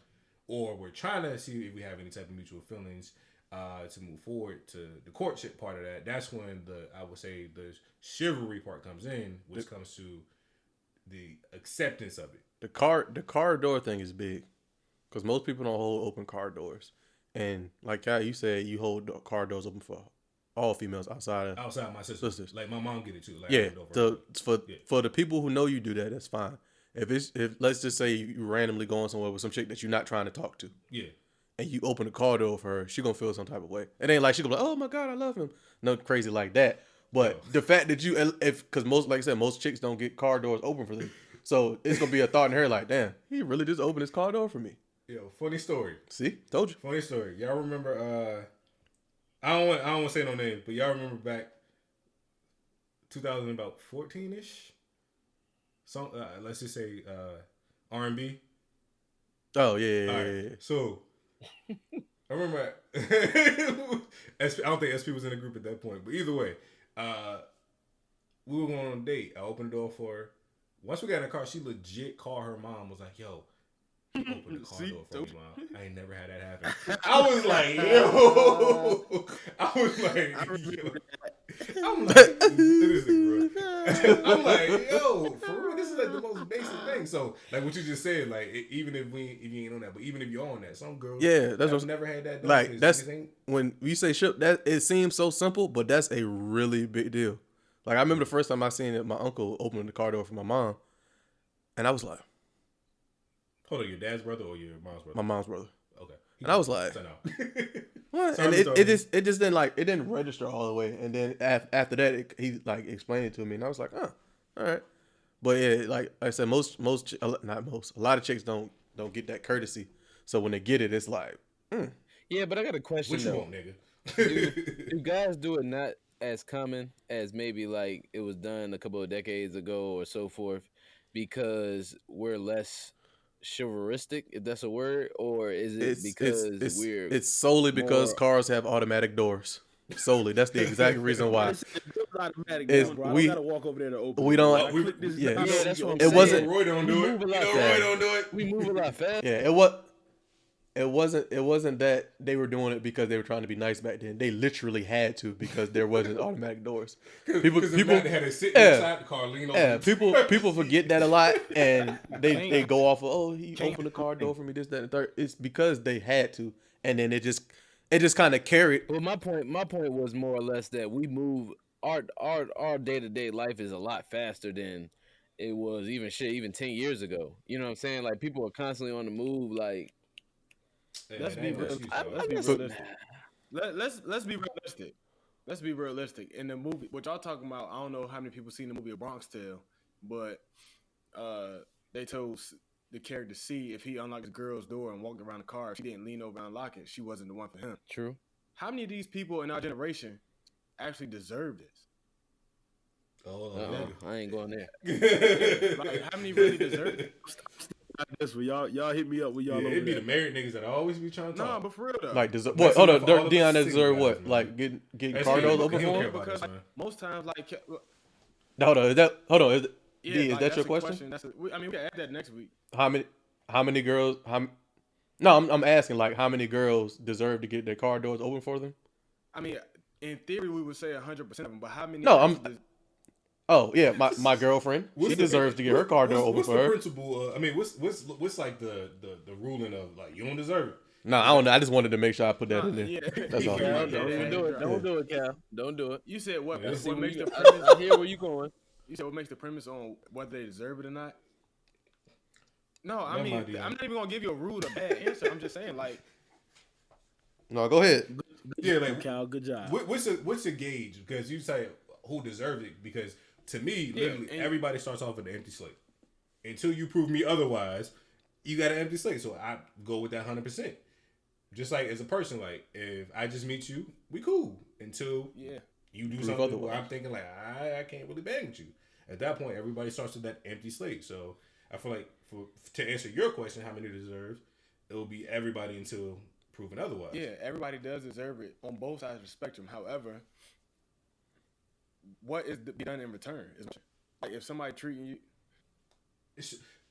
or we're trying to see if we have any type of mutual feelings to move forward to the courtship part of that, that's when I would say the chivalry part comes in, which comes to the acceptance of it.
The car door thing is big because most people don't hold open car doors, and like you said, you hold car doors open for all females outside
my sisters. Like my mom get it too. Like,
yeah, for the people who know you do that, that's fine. If let's just say you randomly going somewhere with some chick that you're not trying to talk to, and you open the car door for her, she gonna feel some type of way. It ain't like she gonna be like, oh my God, I love him. No crazy like that. But the fact that because like I said, most chicks don't get car doors open for them. So it's gonna be a thought in her like, damn, he really just opened his car door for me.
Yo, funny story.
See, told you.
Funny story. Y'all remember? I don't want to say no names, but y'all remember back 2014-ish. Some let's just say R&B.
Oh yeah.
So I remember. I don't think SP was in the group at that point, but either way, we were going on a date. I opened the door for her. Once we got in the car, she legit called her mom. Was like, "Yo, open the car door for me, mom." I ain't never had that happen. I was like, "Yo," I'm like, "Yo, for real, this is like the most basic thing." So, like what you just said, like even if you ain't on that, but even if you're on that, some girls,
that's
I've never had that.
Like that's when we say ship. That it seems so simple, but that's a really big deal. Like I remember the first time I seen it, my uncle opening the car door for my mom, and I was like,
"Hold on, your dad's brother or your mom's brother?"
My mom's brother.
Okay.
And I was like, "What?" And it just didn't register all the way. And then after that, he like explained it to me, and I was like, "Oh, all right." But yeah, like I said, a lot of chicks don't get that courtesy. So when they get it, it's like,
Yeah, but I got a question
what
though.
you want, nigga?
Do guys do it not as common as maybe like it was done a couple of decades ago or so forth, because we're less chivalristic, if that's a word, or is it because we're
it's solely because
more-
cars have automatic doors. Solely, that's the exact reason why.
It's automatic,
Is
bro. I
we-
don't gotta walk over there to open.
we
it.
don't-
When I click this
yeah.
knob,
Yeah,
you
that's
can
what I'm
open
It
saying.
wasn't-
Roy don't do it.
move a lot
Roy
fast.
don't do it.
We move a lot fast.
Yeah, it wasn't that they were doing it because they were trying to be nice back then. They literally had to because there wasn't automatic doors. People
They had to sit
Yeah.
inside the car, lean over.
Yeah, people forget that a lot, and they go off of, he opened the car door for me, this, that, and the third. It's because they had to, and then it just kind of carried.
Well, my point was more or less that we move our day-to-day life is a lot faster than it was even 10 years ago. You know what I'm saying? Like, people are constantly on the move. Like,
Let's be real. Let's be realistic. Let's be realistic. Let's be realistic. In the movie, what y'all talking about, I don't know how many people seen the movie A Bronx Tale, but they told the character C if he unlocked the girl's door and walked around the car, if she didn't lean over and unlock it, she wasn't the one for him.
true.
How many of these people in our generation actually deserve this?
I ain't going there.
Like, how many really deserve it?
This one, y'all hit me up with y'all over
It'd be
there.
the married niggas that always be trying to talk.
No, but for real though.
Like, deserve
That's
what? Hold
enough
on,
for all of
Deon
us
deserve
single
what?
guys, man.
Like getting
That's
car
it.
doors
He
open
don't
for
care
him?
about
because
this, man.
most times, like,
Hold on, is that D?
like,
Is that
that's
your
a
question?
we can add that next week.
How many girls? No, I'm asking like how many girls deserve to get their car doors open for them?
I mean, in theory, we would say 100% of them, but how many?
No,
actually
Oh yeah, my girlfriend. She
What's the-
deserves to get her car door open
what's
for
the
her.
principle? I mean, what's like the ruling of like you don't deserve it?
No, I don't know. I just wanted to make sure I put that in there.
Yeah.
That's all.
Cal,
Yeah.
don't even do it. Don't do it, Cal. Don't do it.
You said what?
Yeah,
What makes the
I
premise?
hear where you going.
You said what makes the premise on whether they deserve it or not? No, I
That
mean,
might be
I'm not even gonna give you a rude or bad answer. I'm just saying, like,
No, go ahead.
Yeah, like
Cal, good job.
what's a gauge? Because you say who deserves it? Because to me, literally,
and-
everybody starts off with an empty slate. Until you prove me otherwise, you got an empty slate. So I go with that 100%. Just like as a person, like if I just meet you, we cool until
yeah,
you do
Prove
something
otherwise.
where I'm thinking like I can't really bang with you. At that point, everybody starts with that empty slate. So I feel like to answer your question, how many deserves, it will be everybody until proven otherwise.
yeah, everybody does deserve it on both sides of the spectrum. However, what is to be done in return? Like if somebody treating you,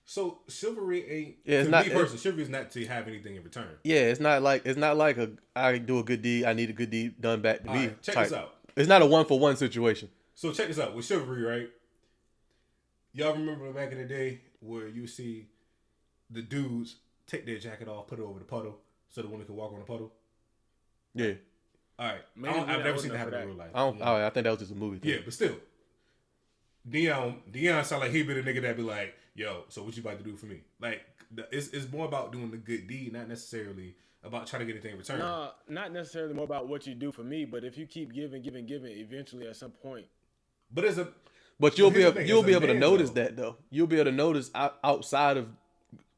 So chivalry ain't.
Yeah, it's
to
not-
me personally, chivalry is not to have anything in return.
Yeah, it's not like I do a good deed, I need a good deed done back to
All
me.
right, check
type.
this out.
It's not a 1-for-1 situation.
So check this out with chivalry, right? Y'all remember back in the day where you see the dudes take their jacket off, put it over the puddle, so the woman can walk on the puddle.
Yeah,
All right,
Maybe
I've
we're
never
not
seen that
old
happen in
enough
real life.
I think that was just a movie thing.
Yeah, but still, Deon sound like he be the nigga that be like, "Yo, so what you about to do for me?" Like, it's more about doing the good deed, not necessarily about trying to get anything in return.
no, not necessarily more about what you do for me, but if you keep giving, eventually at some point,
But as a
But you'll
So
be
here's
able,
the thing,
you'll
as
be
a
able to
man,
notice
though-
that though. You'll be able to notice outside of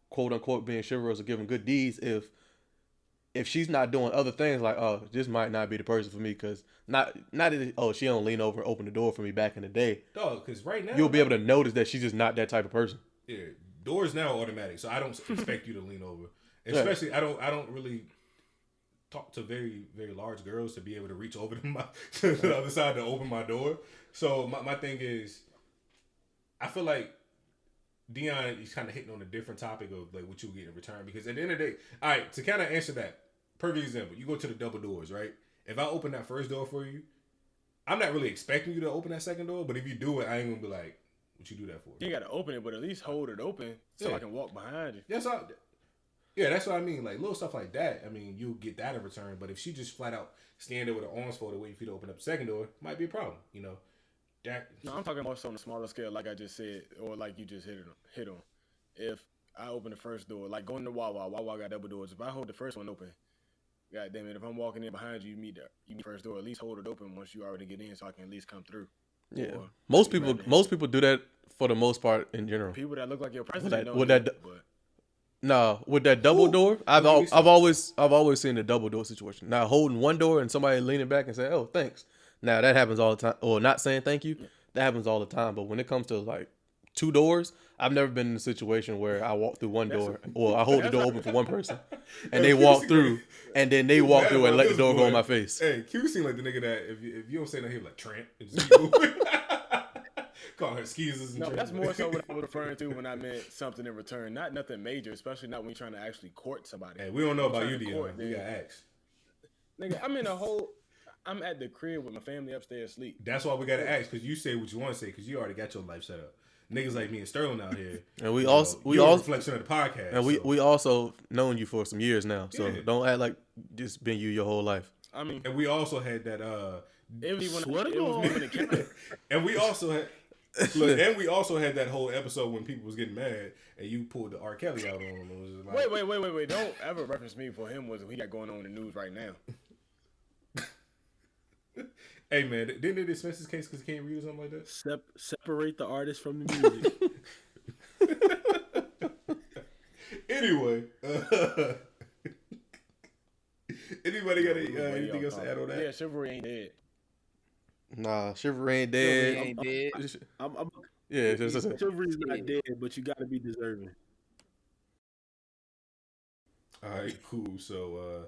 quote unquote being chivalrous or giving good deeds if she's not doing other things like, oh, this might not be the person for me because not that, oh, she don't lean over and open the door for me back in the day.
dog, because right now
You'll be able to notice that she's just not that type of person.
Yeah, doors now are automatic, so I don't expect you to lean over. Especially, I don't really talk to very very large girls to be able to reach over to the other side to open my door. So my thing is, I feel like Deon is kind of hitting on a different topic of like what you get in return, because at the end of the day, all right, to kind of answer that, perfect example, you go to the double doors, right? If I open that first door for you, I'm not really expecting you to open that second door, but if you do it, I ain't gonna be like, what you do that for?
you got to open it, but at least hold it open so
Yeah.
I can walk behind you.
That's all. Yeah, that's what I mean. Like little stuff like that. I mean, you'll get that in return. But if she just flat out stand there with her arms folded, waiting for you to open up the second door, might be a problem. You know, that.
No, I'm talking more so on a smaller scale, like I just said, or like you just hit on. If I open the first door, like going to Wawa got double doors. If I hold the first one open, god damn it, if I'm walking in behind you, you meet the first door. At least hold it open once you already get in, so I can at least come through.
Yeah,
Or
most
you
people
rather-
do that for the most part in general.
people that look like your president.
with
don't do
that-
it, but
No, with that double
Ooh.
door, I've
Let me see.
always seen the double door situation. Now holding one door and somebody leaning back and saying, "Oh, thanks." Now that happens all the time. Or not saying thank you, that happens all the time. But when it comes to like 2 doors. I've never been in a situation where I walk through one door, or I hold the door open for one person, and they walk through, and then they walk through and let the door go in my face.
Hey, Q seemed like the nigga that if you don't say nothing, he'll like tramp and just keep moving. Call her excuses and
No,
shit.
that's more so what I was referring to when I meant something in return. Not nothing major, especially not when you're trying to actually court somebody.
Hey, we don't know about you,
Trying to
Deon.
court,
We got asked.
Nigga, I'm at the crib with my family upstairs asleep.
That's why we got to ask, because you say what you want to say, because you already got your life set up. Niggas like me and Sterling out here.
And we
you're a reflection of the podcast.
And we also known you for some years now, so
Yeah.
don't act like just been you your whole life.
I mean,
And we also had that.
it was me when it counted.
And we also had. Look, and we also had that whole episode when people was getting mad and you pulled the R. Kelly out on them. It was just like,
Wait. Don't ever reference me for him. Was he got going on in the news right now?
Hey man, didn't they dismiss his case because he can't read or something like that?
Separate the artist from the music.
Anyway, anybody got anything else to add on that?
Yeah, Chivalry ain't dead.
Nah, Chivalry ain't dead.
Ain't dead.
Yeah, just
Chivalry's not dead, but you got to be deserving.
All right, cool. So,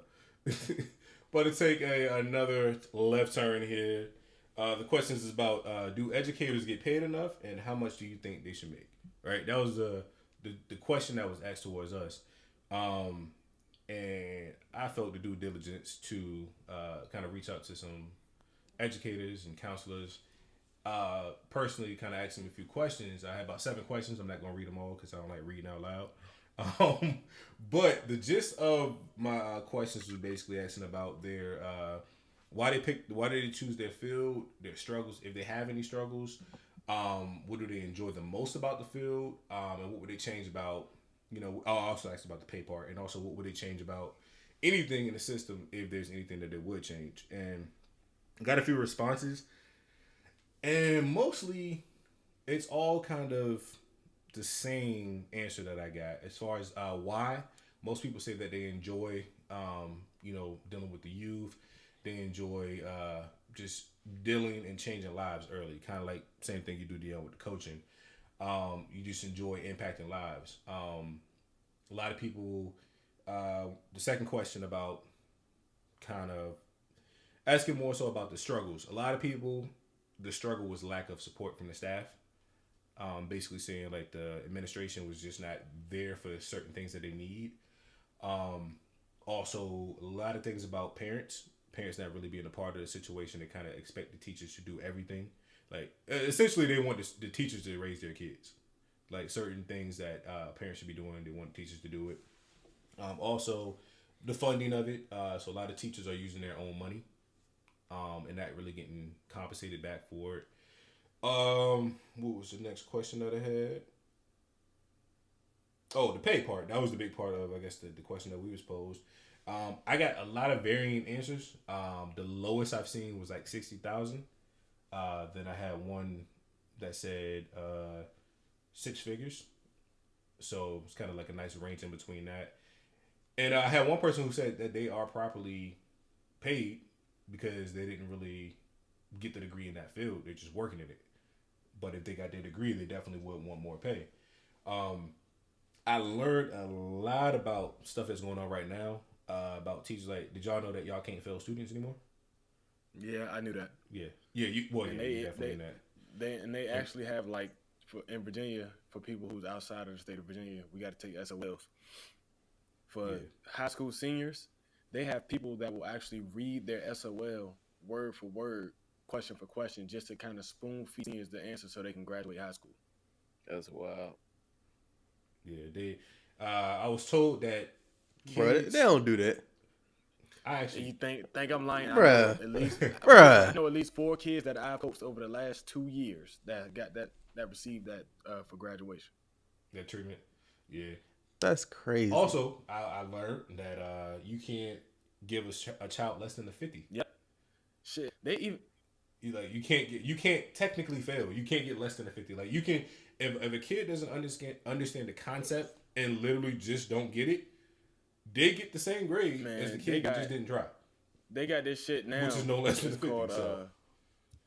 but to take another left turn here, the questions is about do educators get paid enough, and how much do you think they should make? Right, that was the question that was asked towards us, and I felt the due diligence to kind of reach out to some educators and counselors. Personally, kind of asking a few questions. I had about 7 questions. I'm not going to read them all because I don't like reading out loud. But the gist of my questions was basically asking about their why did they choose their field, their struggles, if they have any struggles, what do they enjoy the most about the field, and what would they change about, I also asked about the pay part, and also what would they change about anything in the system if there's anything that they would change. And got a few responses, and mostly it's all kind of the same answer that I got as far as why. Most people say that they enjoy, dealing with the youth. They enjoy just dealing and changing lives early, kind of like same thing you do deal with the coaching. You just enjoy impacting lives. A lot of people. The second question about kind of asking more so about the struggles. A lot of people, the struggle was lack of support from the staff. Basically saying like the administration was just not there for certain things that they need. Also, a lot of things about parents not really being a part of the situation. They kind of expect the teachers to do everything. Like essentially, they want the teachers to raise their kids. Like certain things that parents should be doing, they want teachers to do it. Also, the funding of it. So a lot of teachers are using their own money, and not really getting compensated back for it. What was the next question that I had? Oh, the pay part. That was the big part of, I guess, the question that we was posed. I got a lot of varying answers. The lowest I've seen was like 60,000. Then I had one that said 6 figures. So it's kind of like a nice range in between that. And I had one person who said that they are properly paid because they didn't really get the degree in that field. They're just working in it. But if they got their degree, they definitely would want more pay. I learned a lot about stuff that's going on right now. About teachers. Like, did y'all know that y'all can't fail students anymore?
Yeah, I knew that.
Yeah. You definitely knew that.
They actually have, like, in Virginia, for people who's outside of the state of Virginia, we got to take SOLs. For high school seniors, they have people that will actually read their SOL word for word, question for question, just to kind of spoon feed seniors the answer so they can graduate high school.
That's wild.
Yeah, I was told that
Bruh, they don't do that.
I actually
You think I'm lying?
Bruh.
I know at least 4 kids that I've coached over the last 2 years that got that received that for graduation.
That treatment. Yeah.
That's crazy.
Also, I learned that you can't give a child less than a 50.
Yep. Shit. They even
you can't technically fail. You can't get less than a 50. Like you can if a kid doesn't understand the concept and literally just don't get it, they get the same grade as the kid who just didn't try.
They got this shit now.
Which is no less than 50.
Called,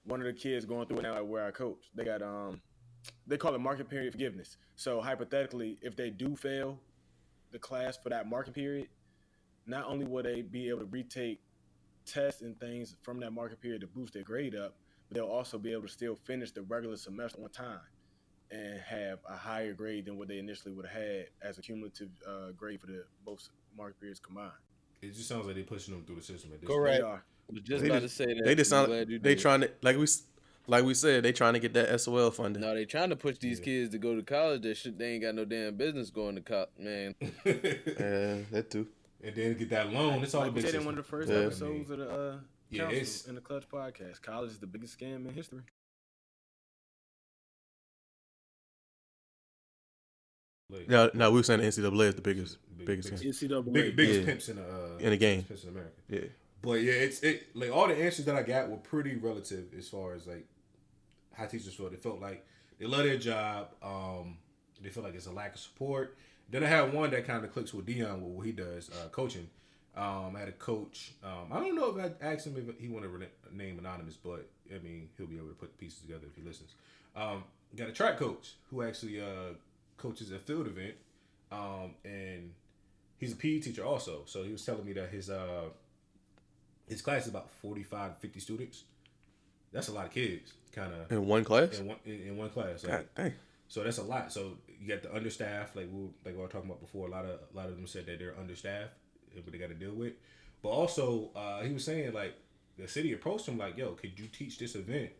one of the kids going through it now where I coach. They got they call it marking period forgiveness. So hypothetically, if they do fail the class for that marking period, not only will they be able to retake tests and things from that marking period to boost their grade up, but they'll also be able to still finish the regular semester on time and have a higher grade than what they initially would have had as a cumulative grade for the both marking periods combined.
It just sounds like they're pushing them through the system at this
Correct.
They are.
I was just
They
about
just-
to say that.
They just
I'm
sound
glad you
they
did.
trying to like we said they trying to get that SOL funding.
No, they trying to push these kids to go to college. That shit, they ain't got no damn business going to college, man.
Yeah, that too.
And then get that loan. It's all
Like
a
we
big
said in
system.
one of the first
Yeah.
episodes of the
Yeah,
Council
it's-
in the Clutch podcast. College is the biggest scam in history.
No, we were saying the NCAA is the biggest.
NCAA.
biggest
Yeah.
pimps in
In the game.
Pimps in America.
Yeah.
But yeah, it like all the answers that I got were pretty relative as far as like how teachers felt. They felt like they love their job. They feel like it's a lack of support. Then I had one that kind of clicks with Deon with what he does, coaching. I had a coach. I don't know if I asked him if he wanted to name anonymous, but I mean he'll be able to put the pieces together if he listens. Got a track coach who actually coaches a field event, and he's a PE teacher also. So he was telling me that his class is about 45, 50 students. That's a lot of kids, kind of
In one class?
in one class.
God dang.
So that's a lot. So you got the understaffed, like we were talking about before. A lot of them said that they're understaffed, what they got to deal with. But also, he was saying like the city approached him like, "Yo, could you teach this event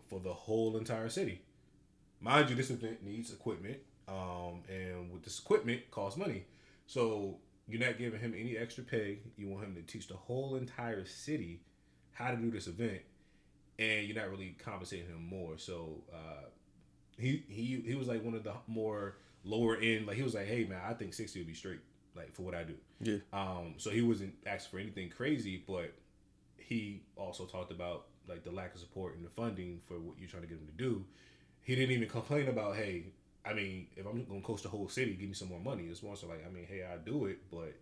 for the whole entire city?" Mind you, this event needs equipment, and with this equipment, costs money. So you're not giving him any extra pay. You want him to teach the whole entire city how to do this event, and you're not really compensating him more. So he was like one of the more lower end. Like he was like, "Hey man, I think 60 would be straight, like for what I do."
Yeah.
So he wasn't asking for anything crazy, but he also talked about like the lack of support and the funding for what you're trying to get him to do. He didn't even complain about, hey, I mean, if I'm gonna coach the whole city, give me some more money. It's more so like, I mean, hey, I do it, but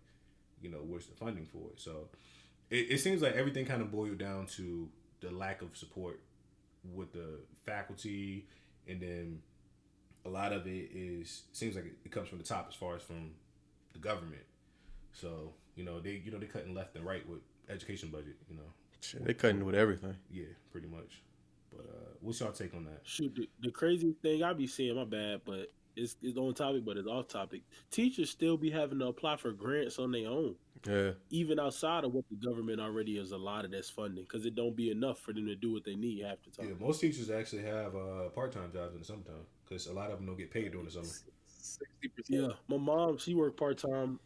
you know, where's the funding for it? So it seems like everything kind of boiled down to the lack of support with the faculty, and then a lot of it seems like it comes from the top as far as from the government. So they cutting left and right with education budget.
Shit, they cutting with everything.
Yeah, pretty much. But what's y'all take on that?
Shoot, the craziest thing I be seeing, my bad, but it's on topic, but it's off topic. Teachers still be having to apply for grants on their own,
Yeah.
even outside of what the government already has allotted as funding, because it don't be enough for them to do what they need half the time.
Yeah, most teachers actually have part-time jobs in the summertime because a lot of them don't get paid during the summer.
60%.
Yeah, my mom, she worked part time.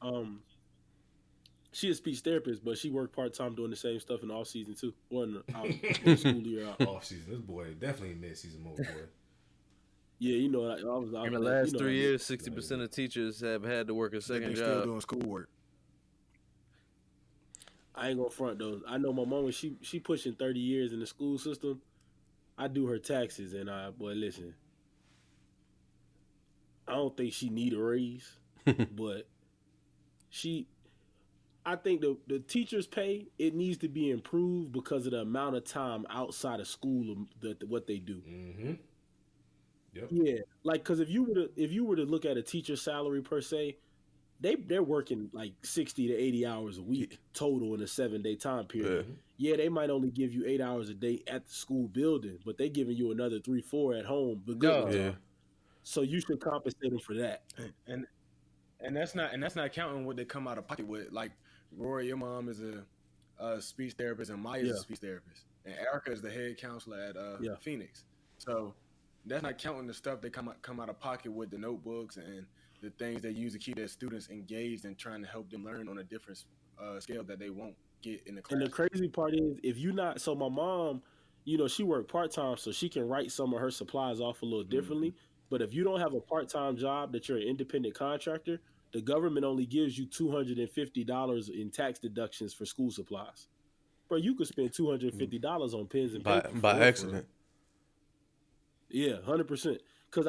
She a speech therapist, but she worked part time doing the same stuff in the off season too. Wasn't the school year out.
Off season, this boy definitely mid-season mode, boy.
Yeah, I was
In the last 3 years, 60% of teachers have had to work a
They
second
still
job.
doing schoolwork.
I ain't gonna front though. I know my mom when she pushing 30 years in the school system. I do her taxes, and boy, listen. I don't think she need a raise, but I think the teachers' pay, it needs to be improved because of the amount of time outside of school what they do.
Mm-hmm. Yep.
Yeah, like because if you were to look at a teacher's salary per se, they're working like 60 to 80 hours a week total in a 7-day time period. Yeah, they might only give you 8 hours a day at the school building, but they giving you another 3-4 at home. The good ones are. So you should compensate them for that.
And that's not counting what they come out of pocket with. Like Rory, your mom is a speech therapist, and Maya's a speech therapist, and Erica is the head counselor at Phoenix. So that's not counting the stuff they come out of pocket with, the notebooks and the things they use to keep their students engaged and trying to help them learn on a different scale that they won't get in the class.
And the crazy part is, if you not, so my mom, she worked part-time, so she can write some of her supplies off a little differently. But if you don't have a part-time job that you're an independent contractor, the government only gives you $250 in tax deductions for school supplies. Bro, you could spend $250 on pens and paper.
By accident.
Yeah, 100%. Because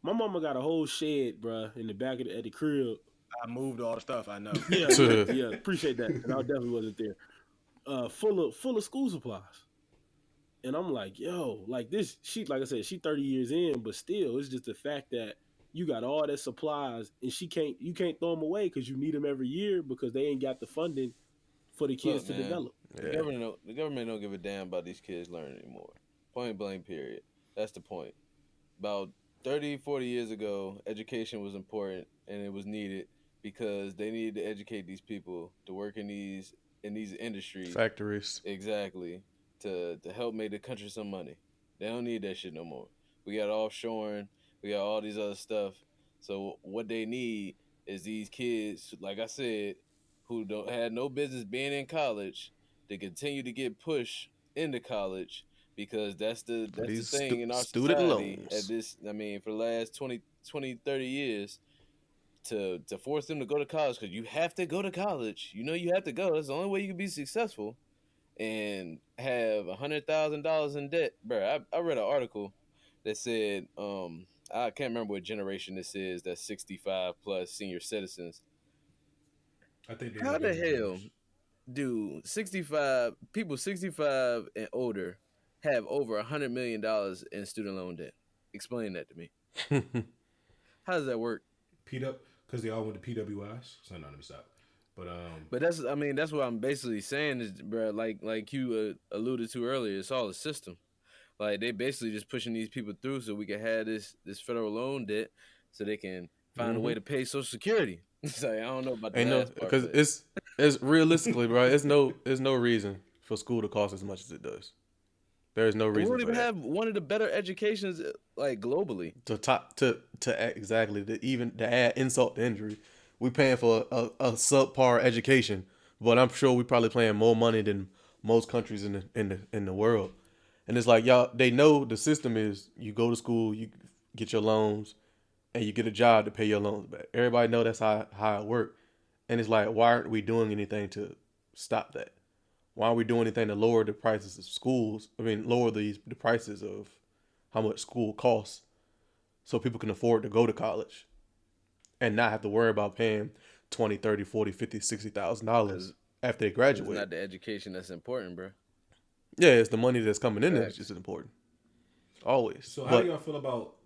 my mama got a whole shed, bro, in the back at the crib.
I moved all the stuff, I know.
Yeah, appreciate that. And I definitely wasn't there. Full of school supplies. And I'm like, yo, like this, like I said, she 30 years in, but still, it's just the fact that you got all that supplies and you can't throw them away because you need them every year because they ain't got the funding for the kids to develop.
The government don't give a damn about these kids learning anymore. Point blank, period. That's the point. About 30, 40 years ago, education was important and it was needed because they needed to educate these people to work in these industries.
Factories.
Exactly. To help make the country some money. They don't need that shit no more. We got offshoring. We got all these other stuff. So what they need is these kids, like I said, who don't had no business being in college to continue to get pushed into college because that's the thing in our
student
society
loans.
at this, I mean, for the last 20, 30 years to force them to go to college because you have to go to college. You know you have to go. That's the only way you can be successful and have $100,000 in debt. Bro, I read an article that said, I can't remember what generation this is, that's 65 plus senior citizens.
I think
how the hell do 65 and older have over $100 million in student loan debt? Explain that to me. How does that work?
Because they all went to PWIs. So no, let me stop.
But that's what I'm basically saying is, bro, like you alluded to earlier, it's all a system. Like they basically just pushing these people through so we can have this federal loan debt so they can find a way to pay Social Security. So I don't know about that.
Because it's realistically, bro. It's no reason for school to cost as much as it does. There is no reason.
We don't even have one of the better educations like globally.
To add insult to injury, we paying for a subpar education, but I'm sure we probably paying more money than most countries in the world. And it's like y'all, they know the system is you go to school, you get your loans, and you get a job to pay your loans back. Everybody know that's how it works. And it's like, why aren't we doing anything to stop that? Why aren't we doing anything to lower the prices of schools? Lower the prices of how much school costs so people can afford to go to college and not have to worry about paying $20,000, $30,000, $40,000, $50,000, $60,000 after they graduate.
It's not the education that's important, bro.
Yeah, it's the money that's coming in that's just important. Always.
So how do y'all feel about,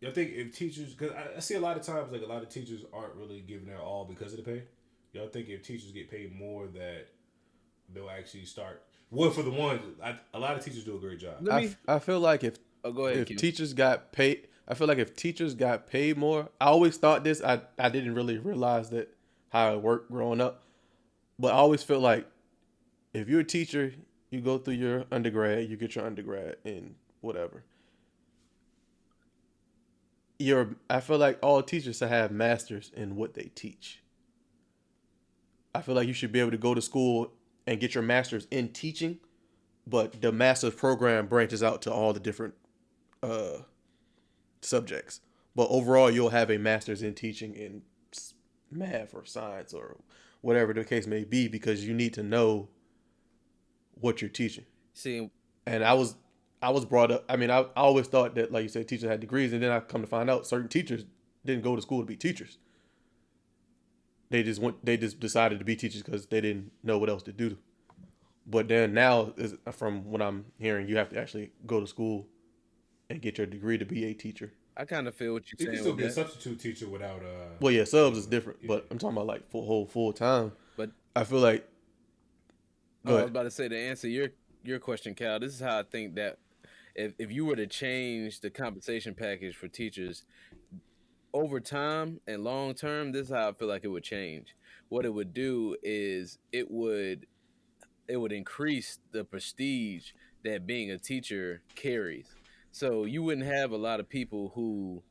I think if teachers, because I see a lot of times like a lot of teachers aren't really giving their all because of the pay. Y'all think if teachers get paid more that they'll actually start, well, for the ones, a lot of teachers do a great job.
I feel like if teachers got paid, I feel like if teachers got paid more, I always thought this, I didn't really realize that how it worked growing up, but I always felt like if you're a teacher, you go through your undergrad, you get your undergrad in whatever. I feel like all teachers should have masters in what they teach. I feel like you should be able to go to school and get your master's in teaching, but the master's program branches out to all the different subjects. But overall, you'll have a master's in teaching in math or science or whatever the case may be because you need to know what you're teaching.
See,
and I was brought up. I always thought that, like you said, teachers had degrees, and then I come to find out certain teachers didn't go to school to be teachers. They just decided to be teachers because they didn't know what else to do. But then now, from what I'm hearing, you have to actually go to school and get your degree to be a teacher.
I kind of feel what you're saying.
You can still be a substitute teacher without.
Well, yeah, subs is different, but I'm talking about like full time.
But
I feel like.
I was about to say, to answer your question, Cal, this is how I think that if you were to change the compensation package for teachers over time and long term, this is how I feel like it would change. What it would do is it would increase the prestige that being a teacher carries. So you wouldn't have a lot of people who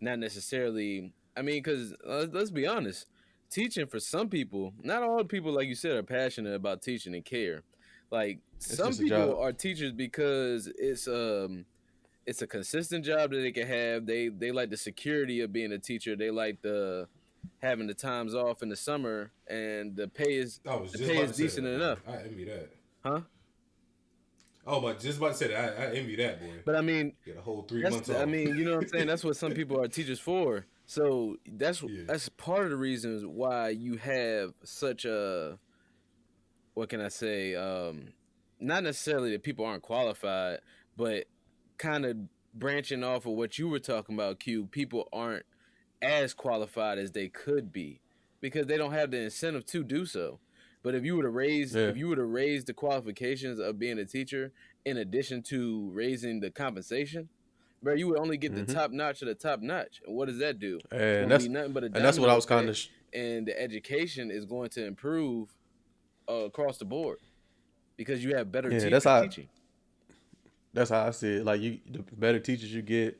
not necessarily, because let's be honest, teaching for some people, not all people, like you said, are passionate about teaching and care. Like some people are teachers because it's a consistent job that they can have. They like the security of being a teacher. They like having the times off in the summer, and the pay is decent enough.
I envy that.
Huh?
Oh, but just about to say that I envy that, boy.
But
get a whole 3 months off.
You know what I'm saying? That's what some people are teachers for. So that's part of the reasons why you have such a, what can I say, not necessarily that people aren't qualified, but kind of branching off of what you were talking about, Q, people aren't as qualified as they could be because they don't have the incentive to do so. But if you were to raise the qualifications of being a teacher in addition to raising the compensation, bro, you would only get the top notch of the top notch. And what does that do?
And
It's nothing but a
that's what I was kind of.
And the education is going to improve across the board because you have better teachers teaching.
That's how I see it. Like the better teachers you get,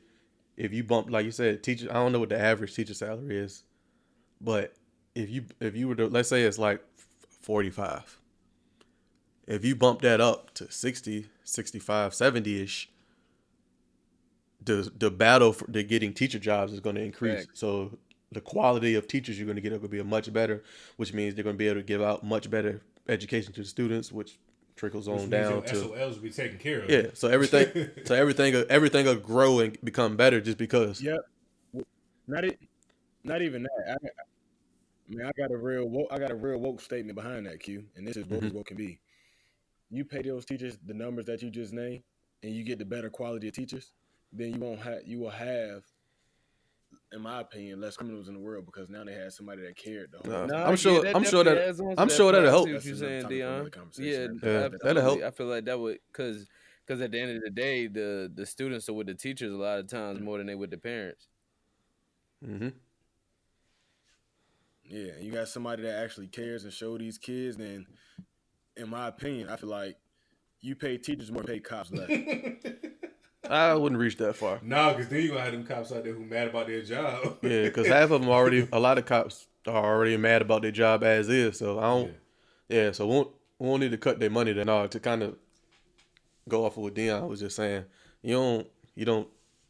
if you bump, like you said, teachers. I don't know what the average teacher salary is, but if you were to, let's say it's like 45. If you bump that up to 60, 65, 70-ish, the battle for getting teacher jobs is going to increase.
Correct.
So the quality of teachers you're going to get are going to be much better, which means they're going to be able to give out much better education to the students, which trickles on down to
SOLs will be taken care of.
Yeah, so everything will grow and become better just because.
Yep. Not even that. I got a real woke statement behind that, Q, and this is woke as woke can be. You pay those teachers the numbers that you just named, and you get the better quality of teachers, then you will have, in my opinion, less criminals in the world because now they have somebody that cared.
I'm sure that'll help.
What you're saying, Deon? Yeah,
that'll help.
I feel like that would because at the end of the day, the students are with the teachers a lot of times more than they with the parents.
Mm-hmm.
Yeah, you got somebody that actually cares and show these kids. Then, in my opinion, I feel like you pay teachers more, pay cops less.
I wouldn't reach that far.
No, because then you're going to have them cops out there who mad about their job.
Yeah, because half of them a lot of cops are already mad about their job as is. So I don't. Yeah, so we won't need to cut their money then. To kind of go off of what Deon was just saying, you don't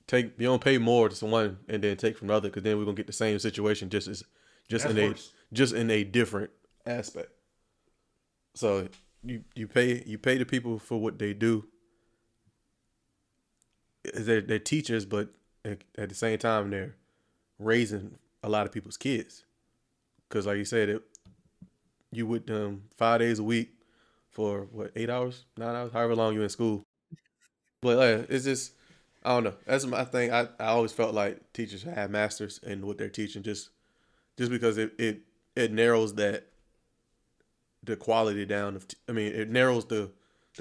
pay more to someone and then take from the other, because then we're gonna get the same situation just in a different aspect. So you pay the people for what they do. They're teachers, but at the same time they're raising a lot of people's kids. Because like you said, you with them 5 days a week for 8 hours, 9 hours, however long you're in school. But it's just, I don't know. That's my thing. I always felt like teachers should have masters in what they're teaching, just because it narrows the quality down of. It narrows the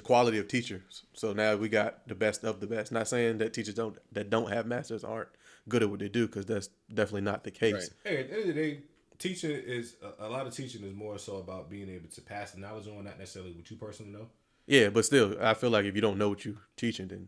quality of teachers. So now we got the best of the best. Not saying that teachers that don't have masters aren't good at what they do, because that's definitely not the case.
Right. Hey, at the end of the day, teaching is a lot of teaching is more so about being able to pass the knowledge on, not necessarily what you personally know.
Yeah, but still, I feel like if you don't know what you're teaching, then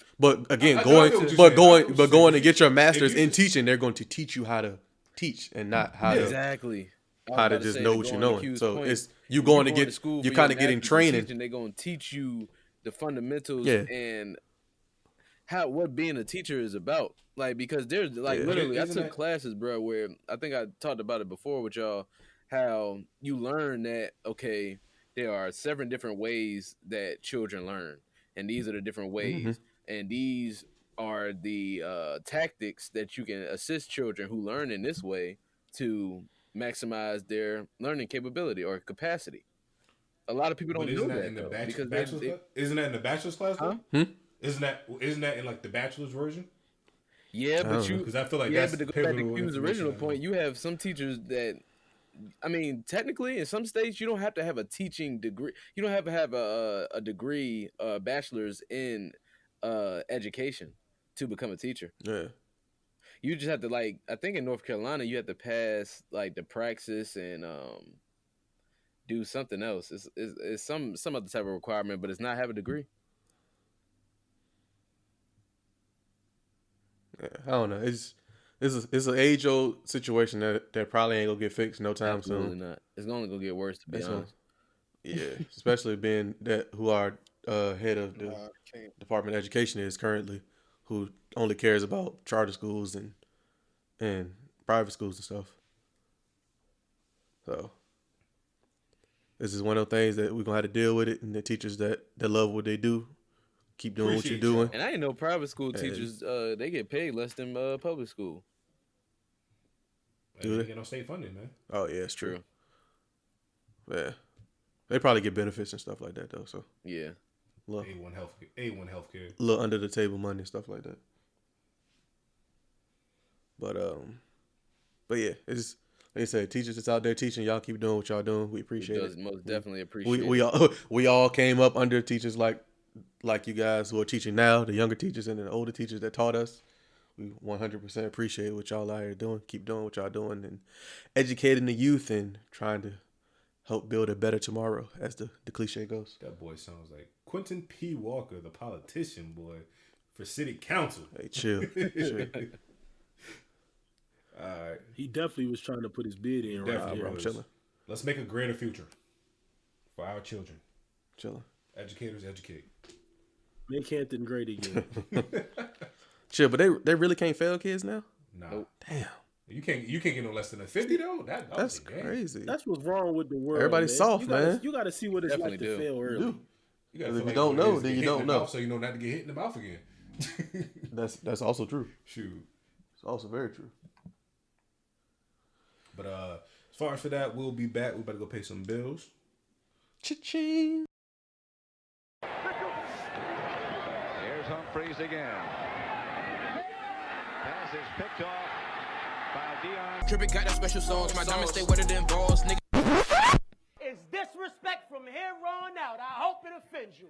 But again, going to get your master's in teaching, they're going to teach you how to teach and not how to just know what you know. So it's you going to get school, you're kind of getting training.
They're going to teach you the fundamentals and what being a teacher is about. Like, because there's literally, I took classes, bro, where I think I talked about it before with y'all, how you learn that, okay, there are 7 different ways that children learn. And these are the different ways. Mm-hmm. And these are the tactics that you can assist children who learn in this way to maximize their learning capability or capacity. A lot of people don't know that,
Isn't that in the bachelor's class?
Huh?
Isn't that in like the bachelor's version?
Yeah, but
because I feel like that's
but to go back to Q's original point, you have some teachers that, technically in some states you don't have to have a teaching degree. You don't have to have a degree, bachelor's in education to become a teacher. Yeah. You just have to, I think in North Carolina you have to pass the praxis and do something else. It's some other type of requirement, but it's not have a degree.
I don't know. It's an age-old situation that probably ain't gonna get fixed no time soon.
Absolutely not. It's only gonna get worse, to be honest.
Yeah, especially being that who our head of the Department of Education is currently, who only cares about charter schools and private schools and stuff. So this is one of those things that we're gonna have to deal with it, and the teachers that love what they do keep doing what you're doing.
And I ain't know private school teachers, they get paid less than public school.
Do they get no state funding, man?
Oh yeah, it's true. Yeah. They probably get benefits and stuff like that though. So
Yeah.
look,
A1 healthcare.
a little under the table money and stuff like that. But yeah, it's like I said, teachers that's out there teaching, y'all keep doing what y'all doing. We appreciate it.
Most definitely appreciate
We
it.
we all came up under teachers like you guys who are teaching now, the younger teachers and the older teachers that taught us. We 100% appreciate what y'all out here doing. Keep doing what y'all doing and educating the youth and trying to help build a better tomorrow, as the cliche goes.
That boy sounds like Quentin P. Walker, the politician boy for city council.
Hey, chill. Chill.
All right.
He definitely was trying to put his bid in right
Definitely,
here.
bro, I'm chilling.
Let's make a greater future for our children.
Chilling.
Educators educate.
Make Hampton great again.
Chill, but they really can't fail kids now?
Nah.
Nope.
Damn.
You can't get no less than a 50 though.
That's crazy.
That's what's wrong with the world.
Everybody's soft,
you gotta,
man.
You got to see what it's
Definitely
like to
do.
fail early.
You
You gotta
If
feel
you don't know,
it is to
then
get
you
hit
don't
in the
know.
mouth so you know not to get hit in the mouth again.
That's also true.
Shoot.
It's also very true.
But as far as for that, we'll be back. We better go pay some bills.
Cha-ching.
Here's Humphreys again. Pass is picked off by Deon.
Trippin' got that special sauce. My diamonds stay wetter than balls, nigga.
It's disrespect from here on out. I hope it offends you.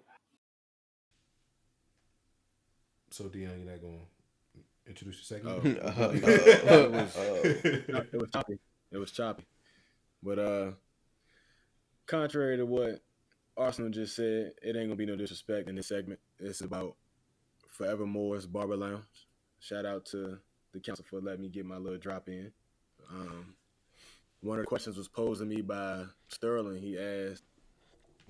So Deon, you're not gonna introduce your
Oh.
segment?
It was choppy. It was choppy. But contrary to what Arsenal just said, it ain't gonna be no disrespect in this segment. It's about Forevermore's Barber Lounge. Shout out to the council for letting me get my little drop in. One of the questions was posed to me by Sterling. He asked,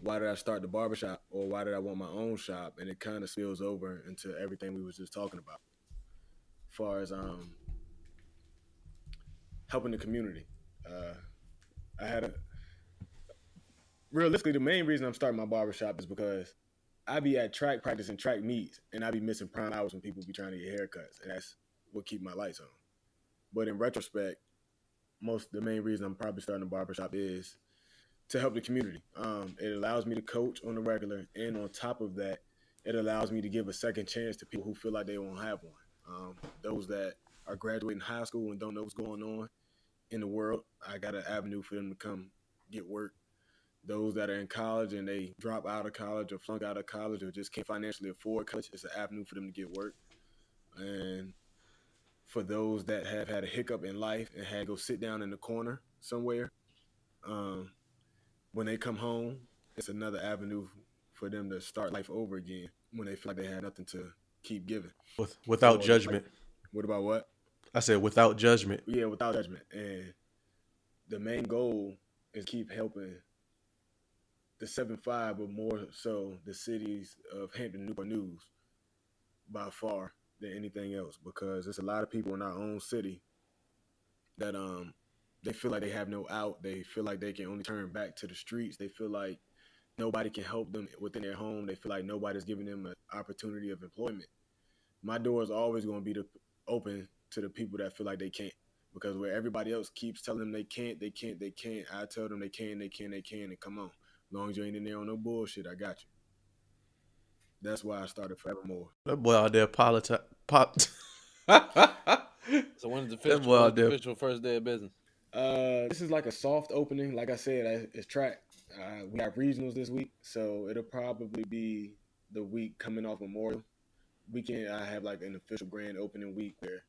why did I start the barbershop, or why did I want my own shop? And it kind of spills over into everything we was just talking about. As far as helping the community. Realistically, the main reason I'm starting my barbershop is because I be at track practice and track meets, and I be missing prime hours when people be trying to get haircuts, and that's what keep my lights on. But in retrospect, the main reason I'm probably starting a barbershop is to help the community. It allows me to coach on the regular, and on top of that, it allows me to give a second chance to people who feel like they won't have one. Those that are graduating high school and don't know what's going on in the world, I got an avenue for them to come get work. Those that are in college and they drop out of college or flunk out of college or just can't financially afford college, it's an avenue for them to get work. And for those that have had a hiccup in life and had to go sit down in the corner somewhere, when they come home, it's another avenue for them to start life over again when they feel like they had nothing to keep giving.
Without judgment.
What about what?
I said without judgment.
Yeah, without judgment. And the main goal is keep helping the 7-5, but more so the cities of Hampton, Newport News by far than anything else, because there's a lot of people in our own city that they feel like they have no out. They feel like they can only turn back to the streets. They feel like nobody can help them within their home. They feel like nobody's giving them an opportunity of employment. My door is always going to be open to the people that feel like they can't, because where everybody else keeps telling them they can't, I tell them they can, and come on. As long as you ain't in there on no bullshit, I got you. That's why I started Forevermore.
That boy out there
So when is the official first day of business?
This is like a soft opening. Like I said, it's track. We have regionals this week, so it'll probably be the week coming off Memorial Weekend. I have like an official grand opening week where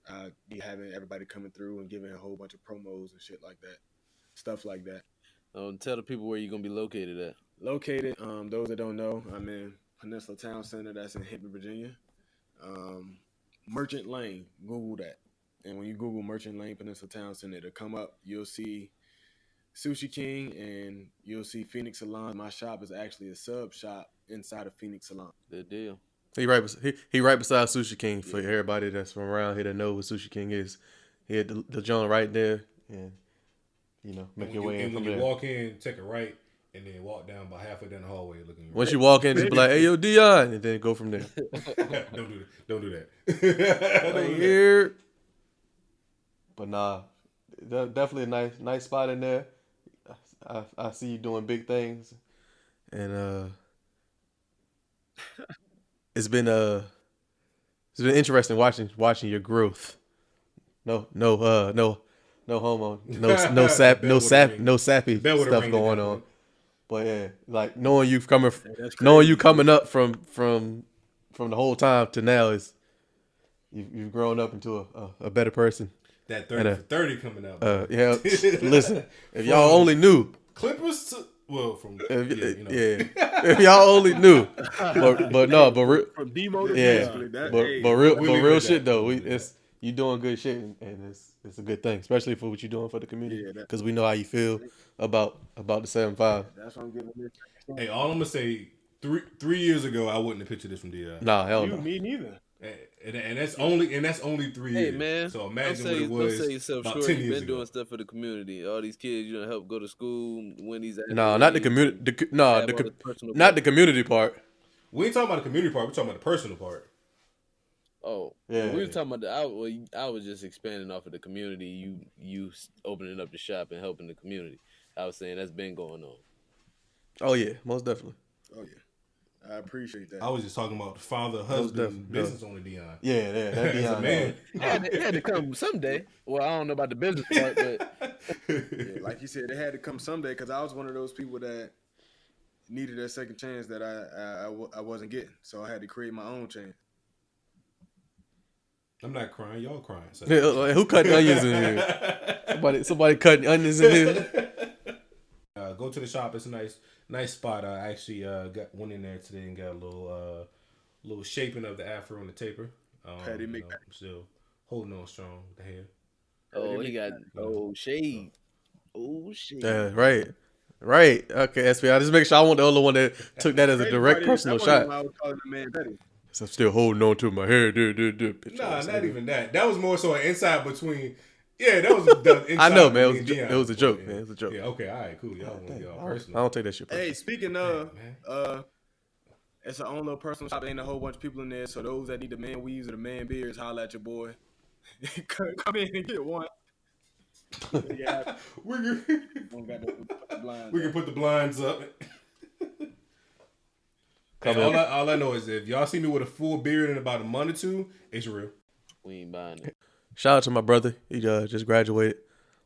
I'll be having everybody coming through and giving a whole bunch of promos and shit like that. Stuff like that.
Tell the people where you're going to be located at.
Located, those that don't know, I'm in Peninsula Town Center. That's in Hampton, Virginia. Merchant Lane, Google that. And when you Google Merchant Lane, Peninsula Town Center, it'll come up. You'll see Sushi King and you'll see Phoenix Salon. My shop is actually a sub shop inside of Phoenix Salon.
Good deal.
He right beside Sushi King for everybody that's from around here that know what Sushi King is. He had the joint right there, and make your way in from there.
When you walk in, take a right, and then walk down about halfway down the hallway looking.
Once you walk in, just be like, "Hey, yo, Deon," and then go from there.
Don't do that.
Like, here. But nah, definitely a nice spot in there. I see you doing big things, and it's been interesting watching your growth. No homo, no sappy stuff going on. But yeah, like knowing you coming up from the whole time to now is you've grown up into a better person.
That 30 for 30 coming out.
Yeah, listen, if y'all only knew.
Clippers to, well, from
if y'all only knew, but real shit though. You doing good shit, and it's a good thing, especially for what you're doing for the community. Because we know how you feel about the 7-5.
That's what I'm giving this.
Hey, all I'm gonna say, 3 years ago, I wouldn't have pictured this from Deon.
Nah, hell no.
Me neither.
And that's only 3 years.
Hey man,
so imagine what it was
don't say yourself
about
short.
10
You've
years
been
ago.
doing stuff for the community. All these kids, you know, help go to school, win these.
Not the community. Not the community part.
We ain't talking about the community part. We're talking about the personal part.
Oh,
yeah.
We were talking about I was just expanding off of the community. You opening up the shop and helping the community. I was saying that's been going on.
Oh yeah, most definitely.
Oh yeah, I appreciate that.
I was just talking about the father, husband, business owner Deon.
Yeah, that Deon
man.
It had to come someday. Well, I don't know about the business part, but
yeah, like you said, it had to come someday because I was one of those people that needed a second chance that I wasn't getting, so I had to create my own chance.
I'm not crying. Y'all crying. So.
Yeah, like, who cutting onions in here? Somebody cutting onions in here.
Go to the shop. It's a nice spot. I actually went in there today and got a little shaping of the afro and the taper. Still holding on strong with the hair.
Oh, he got shade. Oh shade.
Yeah, right. Okay, SP. I just make sure I want the other one that took that as a direct personal shot. So I'm still holding on to my hair.
Nah, not even that. That was more so an inside between. Yeah, that was the inside.
I know, man. It was a joke, man. It was a joke.
Yeah, okay, all right, cool. Y'all personal.
I don't take that shit personal.
Hey, speaking of, it's an own little personal shop. Ain't a whole bunch of people in there. So those that need the man weaves or the man beards, holla at your boy. Come in and get one. Yeah,
we can put the blinds up. All I know is if y'all see me with a full beard in about a month or two, it's real.
We ain't buying it.
Shout out to my brother. He just graduated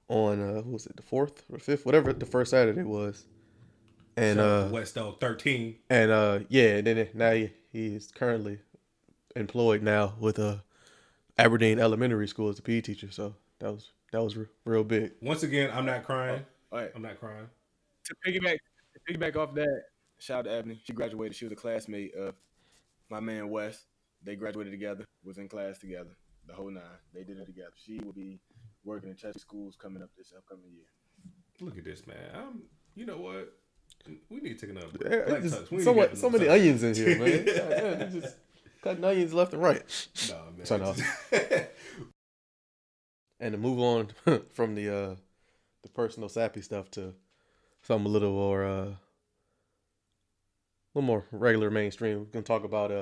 on what was it, the 4th or 5th, whatever the first Saturday was. And
West Dog 13.
And now he's currently employed now with Aberdeen Elementary School as a PE teacher. So that was real big.
Once again, I'm not crying.
All right.
I'm not crying.
To piggyback off that, shout out to Ebony. She graduated. She was a classmate of my man Wes. They graduated together, was in class together, the whole 9. They did it together. She will be working in Chester schools coming up this upcoming year.
Look at this, man. You know what? We need to take another break.
So many onions in here, man. Yeah, just cutting onions left and right.
No, man.
Turn off. And to move on from the personal sappy stuff to something a little more regular mainstream. We're gonna talk about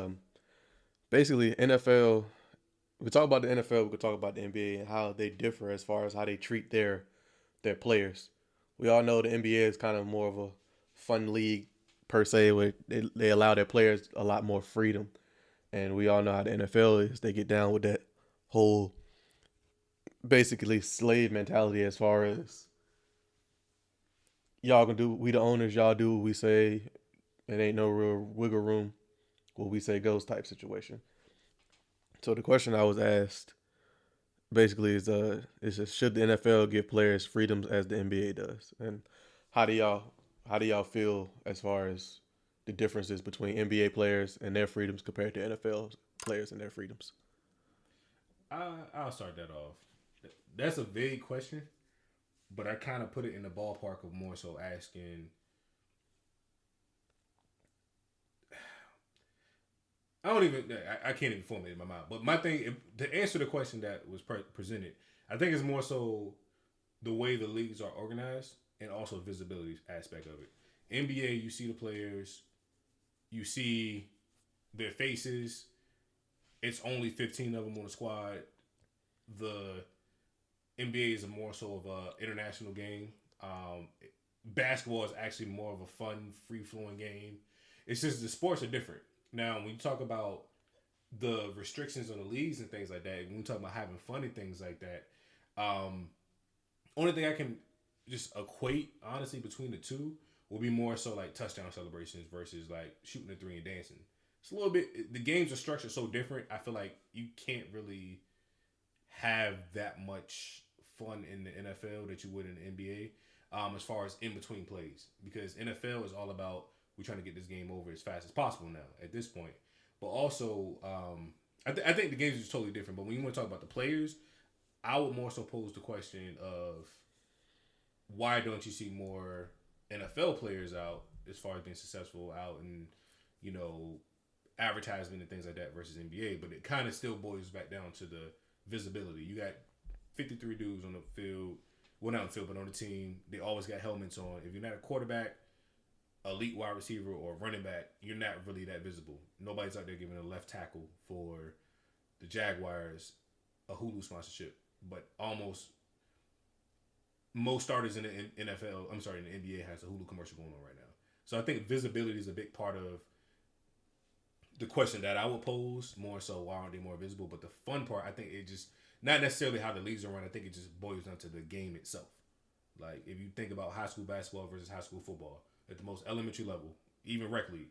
basically NFL. We talk about the NFL. We could talk about the NBA and how they differ as far as how they treat their players. We all know the NBA is kind of more of a fun league per se, where they allow their players a lot more freedom, and we all know how the NFL is. They get down with that whole basically slave mentality as far as y'all gonna do, we the owners, y'all do what we say. It ain't no real wiggle room. What we say goes type situation. So the question I was asked basically is just, should the NFL give players freedoms as the NBA does? And how do y'all feel as far as the differences between NBA players and their freedoms compared to NFL players and their freedoms?
I'll start that off. That's a vague question, but I kind of put it in the ballpark of more so asking, I can't even form it in my mind. But my thing, to answer the question that was presented, I think it's more so the way the leagues are organized and also the visibility aspect of it. NBA, you see the players, you see their faces. It's only 15 of them on the squad. The NBA is more so of an international game. basketball is actually more of a fun, free-flowing game. It's just the sports are different. Now, when you talk about the restrictions on the leagues and things like that, when you talk about having fun and things like that, only thing I can just equate, honestly, between the two will be more so like touchdown celebrations versus like shooting a three and dancing. It's a little bit, the games are structured so different. I feel like you can't really have that much fun in the NFL that you would in the NBA as far as in between plays, because NFL is all about we're trying to get this game over as fast as possible now at this point. But also, I think the games is totally different. But when you want to talk about the players, I would more so pose the question of why don't you see more NFL players out as far as being successful out in, you know, advertisement and things like that versus NBA. But it kind of still boils back down to the visibility. You got 53 dudes on the field, well, not on the field, but on the team. They always got helmets on. If you're not a quarterback, elite wide receiver, or running back, you're not really that visible. Nobody's out there giving a left tackle for the Jaguars a Hulu sponsorship, but almost most starters in the NFL, in the NBA, has a Hulu commercial going on right now. So I think visibility is a big part of the question that I would pose, more so why aren't they more visible? But the fun part, I think it just, not necessarily how the leagues are run, I think it just boils down to the game itself. Like, if you think about high school basketball versus high school football, at the most elementary level, even rec league,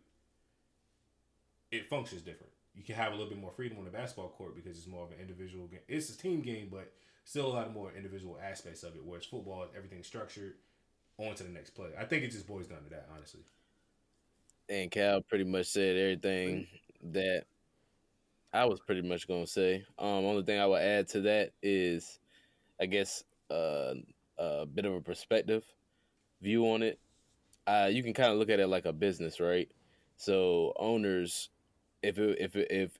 it functions different. You can have a little bit more freedom on the basketball court because it's more of an individual game. It's a team game, but still a lot more individual aspects of it, whereas football, everything's structured, on to the next play. I think it just boils down to that, honestly.
And Cal pretty much said everything that I was pretty much going to say. Only thing I would add to that is, I guess, a bit of a perspective view on it. You can kind of look at it like a business, right? So owners, if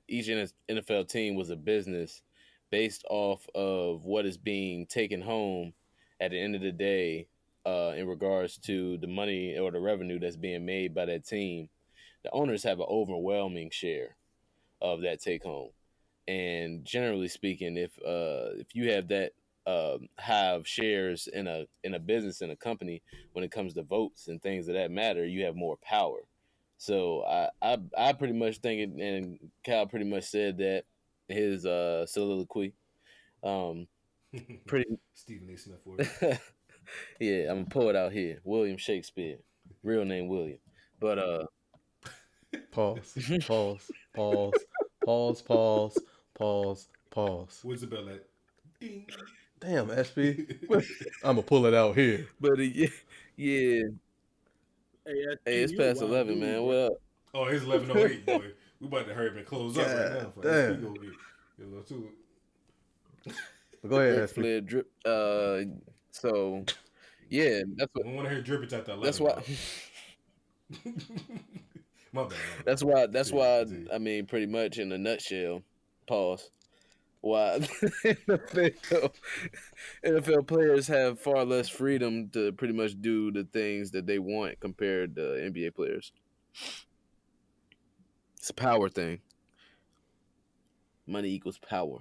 each NFL team was a business based off of what is being taken home at the end of the day, in regards to the money or the revenue that's being made by that team, the owners have an overwhelming share of that take home. And generally speaking, if you have that have shares in a business, in a company, when it comes to votes and things of that matter, you have more power. So I pretty much think it, and Kyle pretty much said that his soliloquy. Pretty
Stephen A. Smith word.
Yeah, I'm gonna pull it out here. William Shakespeare, real name William, but
Pause.
Where's the bell at? Ding.
Damn, SB. I'm gonna pull it out here.
But yeah. Hey, it's past 11,
dude,
man. What up?
Oh, it's 11:08, boy. We about to hurry up and close up right now. For
damn.
go get a little to it.
But go ahead,
Ric
SB.
Flair drip. So yeah, that's what.
I want to hear drippage at the 11.
That's why.
My bad.
That's why. I mean, pretty much in a nutshell. Pause. Why NFL players have far less freedom to pretty much do the things that they want compared to NBA players. It's a power thing. Money equals power.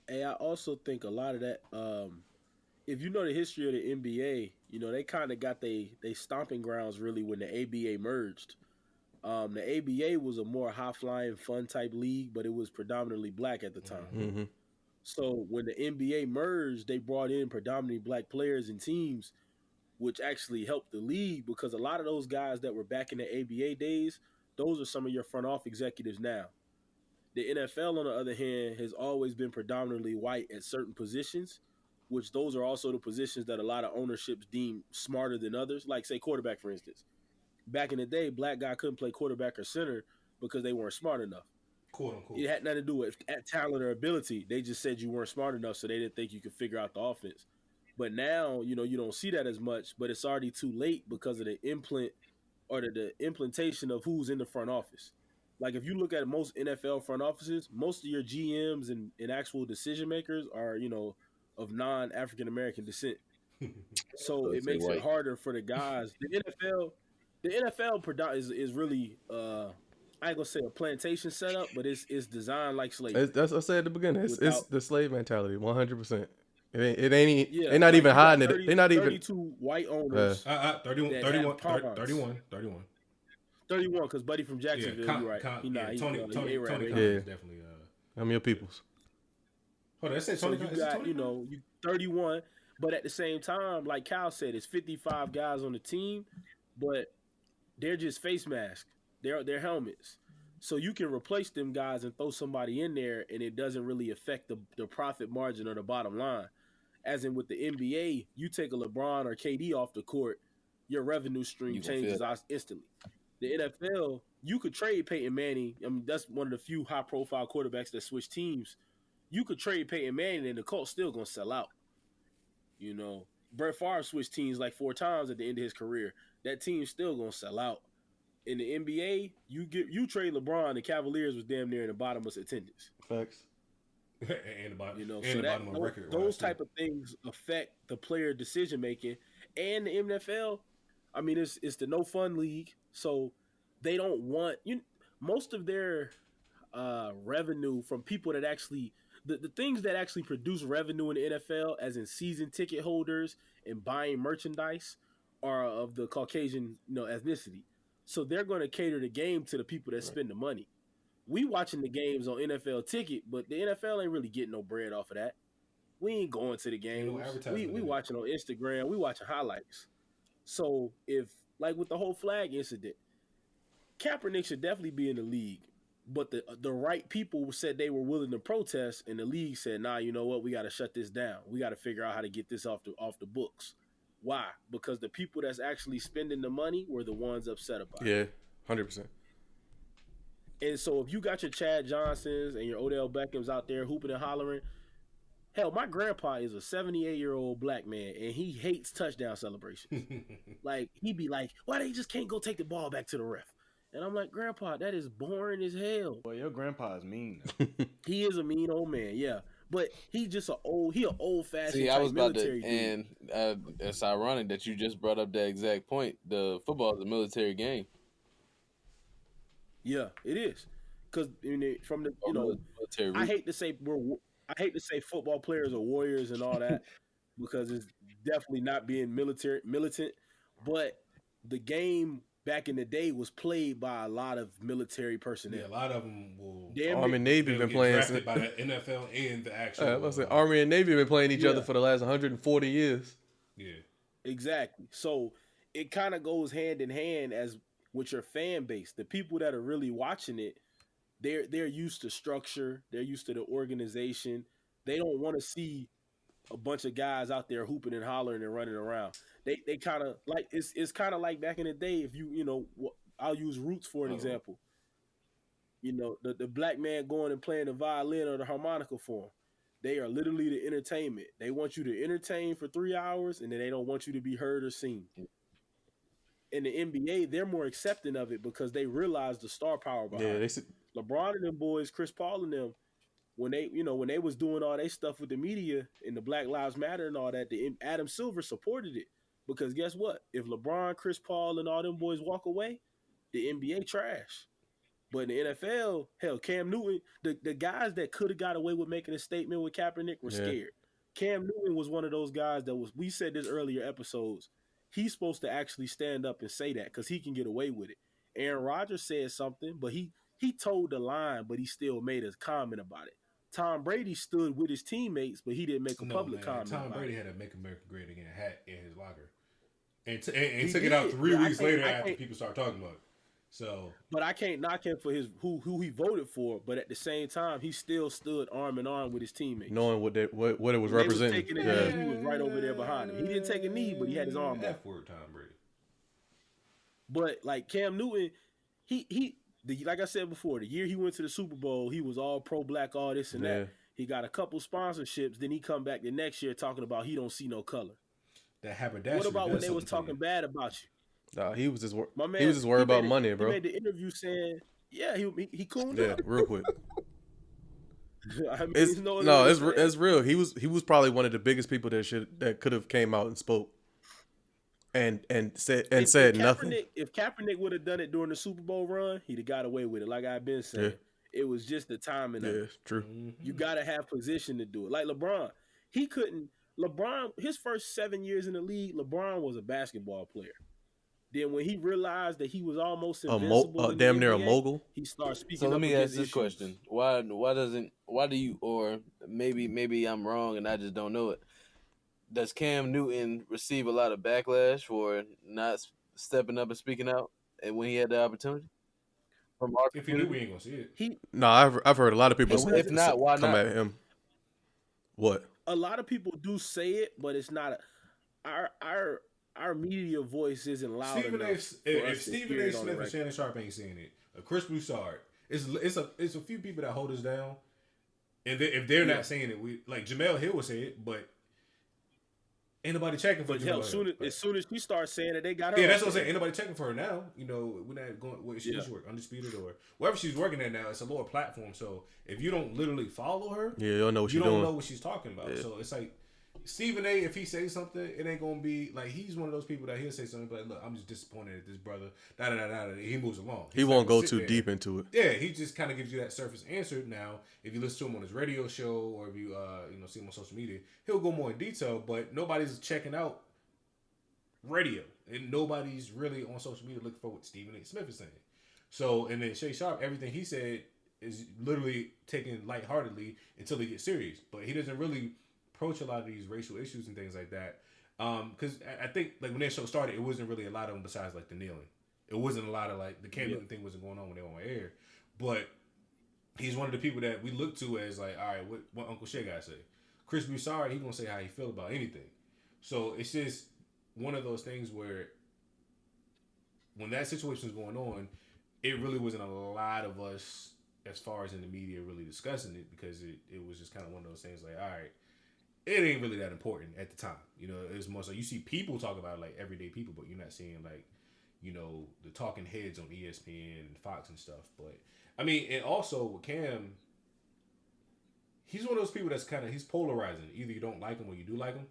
Hey, I also think a lot of that, if you know the history of the NBA, you know, they kind of got they stomping grounds really when the ABA merged. The ABA was a more high-flying, fun-type league, but it was predominantly black at the time.
Mm-hmm.
So when the NBA merged, they brought in predominantly black players and teams, which actually helped the league because a lot of those guys that were back in the ABA days, those are some of your front office executives now. The NFL, on the other hand, has always been predominantly white at certain positions, which those are also the positions that a lot of ownerships deem smarter than others, like, say, quarterback, for instance. Back in the day, black guy couldn't play quarterback or center because they weren't smart enough.
Quote unquote.
It had nothing to do with talent or ability. They just said you weren't smart enough, so they didn't think you could figure out the offense. But now, you know, you don't see that as much, but it's already too late because of the implementation of who's in the front office. Like, if you look at most NFL front offices, most of your GMs and actual decision makers are, you know, of non-African American descent. So it makes it harder for the guys. The NFL is really, I ain't gonna say a plantation setup, but it's designed like slavery.
That's what I said at the beginning. It's the slave mentality, 100%. It ain't.
Yeah,
They're not
like
even
you got
hiding it. They're not even.
32 white owners.
31,
that have
31.
31, because Buddy from Jacksonville, you're right.
Tony
A-Rab,
is definitely.
I'm your peoples.
Hold on, I said
So
Tony.
you got, you 31, but at the same time, like Cal said, it's 55 guys on the team, but they're just face masks. They're helmets. So you can replace them guys and throw somebody in there, and it doesn't really affect the profit margin or the bottom line. As in with the NBA, you take a LeBron or KD off the court, your revenue stream changes instantly. The NFL, you could trade Peyton Manning. I mean, that's one of the few high-profile quarterbacks that switch teams. You could trade Peyton Manning, and the Colts still gonna sell out. Brett Favre switched teams like 4 times at the end of his career. That team's still gonna sell out. In the NBA, you trade LeBron, the Cavaliers was damn near in the bottom of attendance.
Facts.
and the bottom,
bottom of the record. Those type of things affect the player decision making. And the NFL, I mean, it's the no fun league, so they don't want most of their revenue from people that actually the things that actually produce revenue in the NFL, as in season ticket holders and buying merchandise, are of the Caucasian ethnicity. So they're going to cater the game to the people that spend the money. We watching the games on NFL Ticket, but the NFL ain't really getting no bread off of that. We ain't going to the games. We watching on Instagram. We watching highlights. So if, like with the whole flag incident, Kaepernick should definitely be in the league. But the right people said they were willing to protest, and the league said, nah, you know what? We got to shut this down. We got to figure out how to get this off the books. Why? Because the people that's actually spending the money were the ones upset about it.
Yeah, 100%.
And so if you got your Chad Johnsons and your Odell Beckhams out there hooping and hollering, hell, my grandpa is a 78-year-old black man, and he hates touchdown celebrations. Like, he be like, why they just can't go take the ball back to the ref? And I'm like, Grandpa, that is boring as hell.
Boy, your grandpa is mean.
He is a mean old man, yeah. But he's just an old-fashioned
See, I was about
military
to, and it's ironic that you just brought up that exact point. The football is a military game.
Yeah, it is. Because from the
military
I hate to say football players are warriors and all that because it's definitely not being militant. But the game back in the day was played by a lot of military personnel.
Yeah, a lot of them will.
Army and Navy been playing
drafted by the NFL and the actual.
Army and Navy have been playing each other for the last 140 years.
Yeah,
exactly. So it kind of goes hand in hand as with your fan base. The people that are really watching it, they're used to structure. They're used to the organization. They don't want to see a bunch of guys out there hooping and hollering and running around. They kind of like it's kind of like back in the day. If I'll use Roots for an example. The black man going and playing the violin or the harmonica for them. They are literally the entertainment. They want you to entertain for 3 hours, and then they don't want you to be heard or seen. In the NBA, they're more accepting of it because they realize the star power behind it. LeBron and them boys, Chris Paul and them, when they was doing all their stuff with the media and the Black Lives Matter and all that, Adam Silver supported it. Because guess what? If LeBron, Chris Paul, and all them boys walk away, the NBA trash. But in the NFL, hell, Cam Newton, the guys that could have got away with making a statement with Kaepernick were scared. Cam Newton was one of those guys we said this earlier episodes, he's supposed to actually stand up and say that because he can get away with it. Aaron Rodgers said something, but he told the line, but he still made a comment about it. Tom Brady stood with his teammates, but he didn't make a public comment.
Tom Brady had a "Make America Great Again" hat in his locker, and took it out 3 weeks later after people started talking about it. So,
but I can't knock him for his who he voted for. But at the same time, he still stood arm in arm with his teammates,
knowing what it was representing.
He was right over there behind him. He didn't take a knee, but he had his arm up.
F-word, Tom Brady.
But like Cam Newton, like I said before, the year he went to the Super Bowl, he was all pro-black, all this and that. He got a couple sponsorships. Then he come back the next year talking about he don't see no color.
That haberdashery.
What about when they was talking bad about you?
Nah, he was just worried about money, bro.
He made the interview saying, "Yeah, he cooled
up real quick."
I mean,
it's real. He was probably one of the biggest people that could have came out and spoke, and said nothing.
If Kaepernick would have done it during the Super Bowl run, he'd have got away with it. Like I've been saying, it was just the timing.
Yeah, true.
You got to have position to do it. Like LeBron, he couldn't. LeBron, his first 7 years in the league, LeBron was a basketball player. Then when he realized that he was almost invincible,
damn near a
NBA,
mogul.
he started speaking.
So let
up
me ask
against
this
issues.
question: why do you, or maybe I'm wrong and I just don't know it? Does Cam Newton receive a lot of backlash for not stepping up and speaking out, and when he had the opportunity? From our
If he do, we ain't gonna see it.
No, I've heard a lot of people
If not, why
come
not?
at him. What?
A lot of people do say it, but it's not. Our media voice isn't loud enough.
If Stephen A. Smith and Shannon Sharp ain't saying it, Chris Broussard, it's a few people that hold us down, and if they're not saying it, we like Jamel Hill would say it, but ain't nobody checking for Jamel Hill.
As soon as she starts saying it, they got her.
Yeah, that's what I'm saying. Ain't nobody checking for her now. You know, we're not going where she work, Undisputed or wherever she's working at now. It's a lower platform, so if you don't literally follow her,
you don't know what
you
she's
don't
doing.
know what she's talking about. Yeah. So it's like Stephen A. If he says something, it ain't gonna be like he's one of those people that he'll say something like, "Look, I'm just disappointed at this brother." He moves along.
He won't go too deep into it.
Yeah, he just kind of gives you that surface answer. Now, if you listen to him on his radio show or if you see him on social media, he'll go more in detail. But nobody's checking out radio, and nobody's really on social media looking for what Stephen A. Smith is saying. So, and then Shay Sharp, everything he said is literally taken lightheartedly until he gets serious. But he doesn't really approach a lot of these racial issues and things like that. Because I think like when that show started, it wasn't really a lot of them besides like the kneeling. It wasn't a lot of like the Cam Newton thing wasn't going on when they were on air. But he's one of the people that we look to as like, all right, what Uncle Shay got to say? Chris Broussard, he gonna say how he feel about anything. So it's just one of those things where when that situation was going on, it really wasn't a lot of us as far as in the media really discussing it because it was just kind of one of those things like, all right, it ain't really that important at the time. You know, it's more so you see people talk about it like everyday people, but you're not seeing like, you know, the talking heads on ESPN and Fox and stuff. But I mean, and also with Cam, he's one of those people that's he's polarizing. Either you don't like him or you do like him.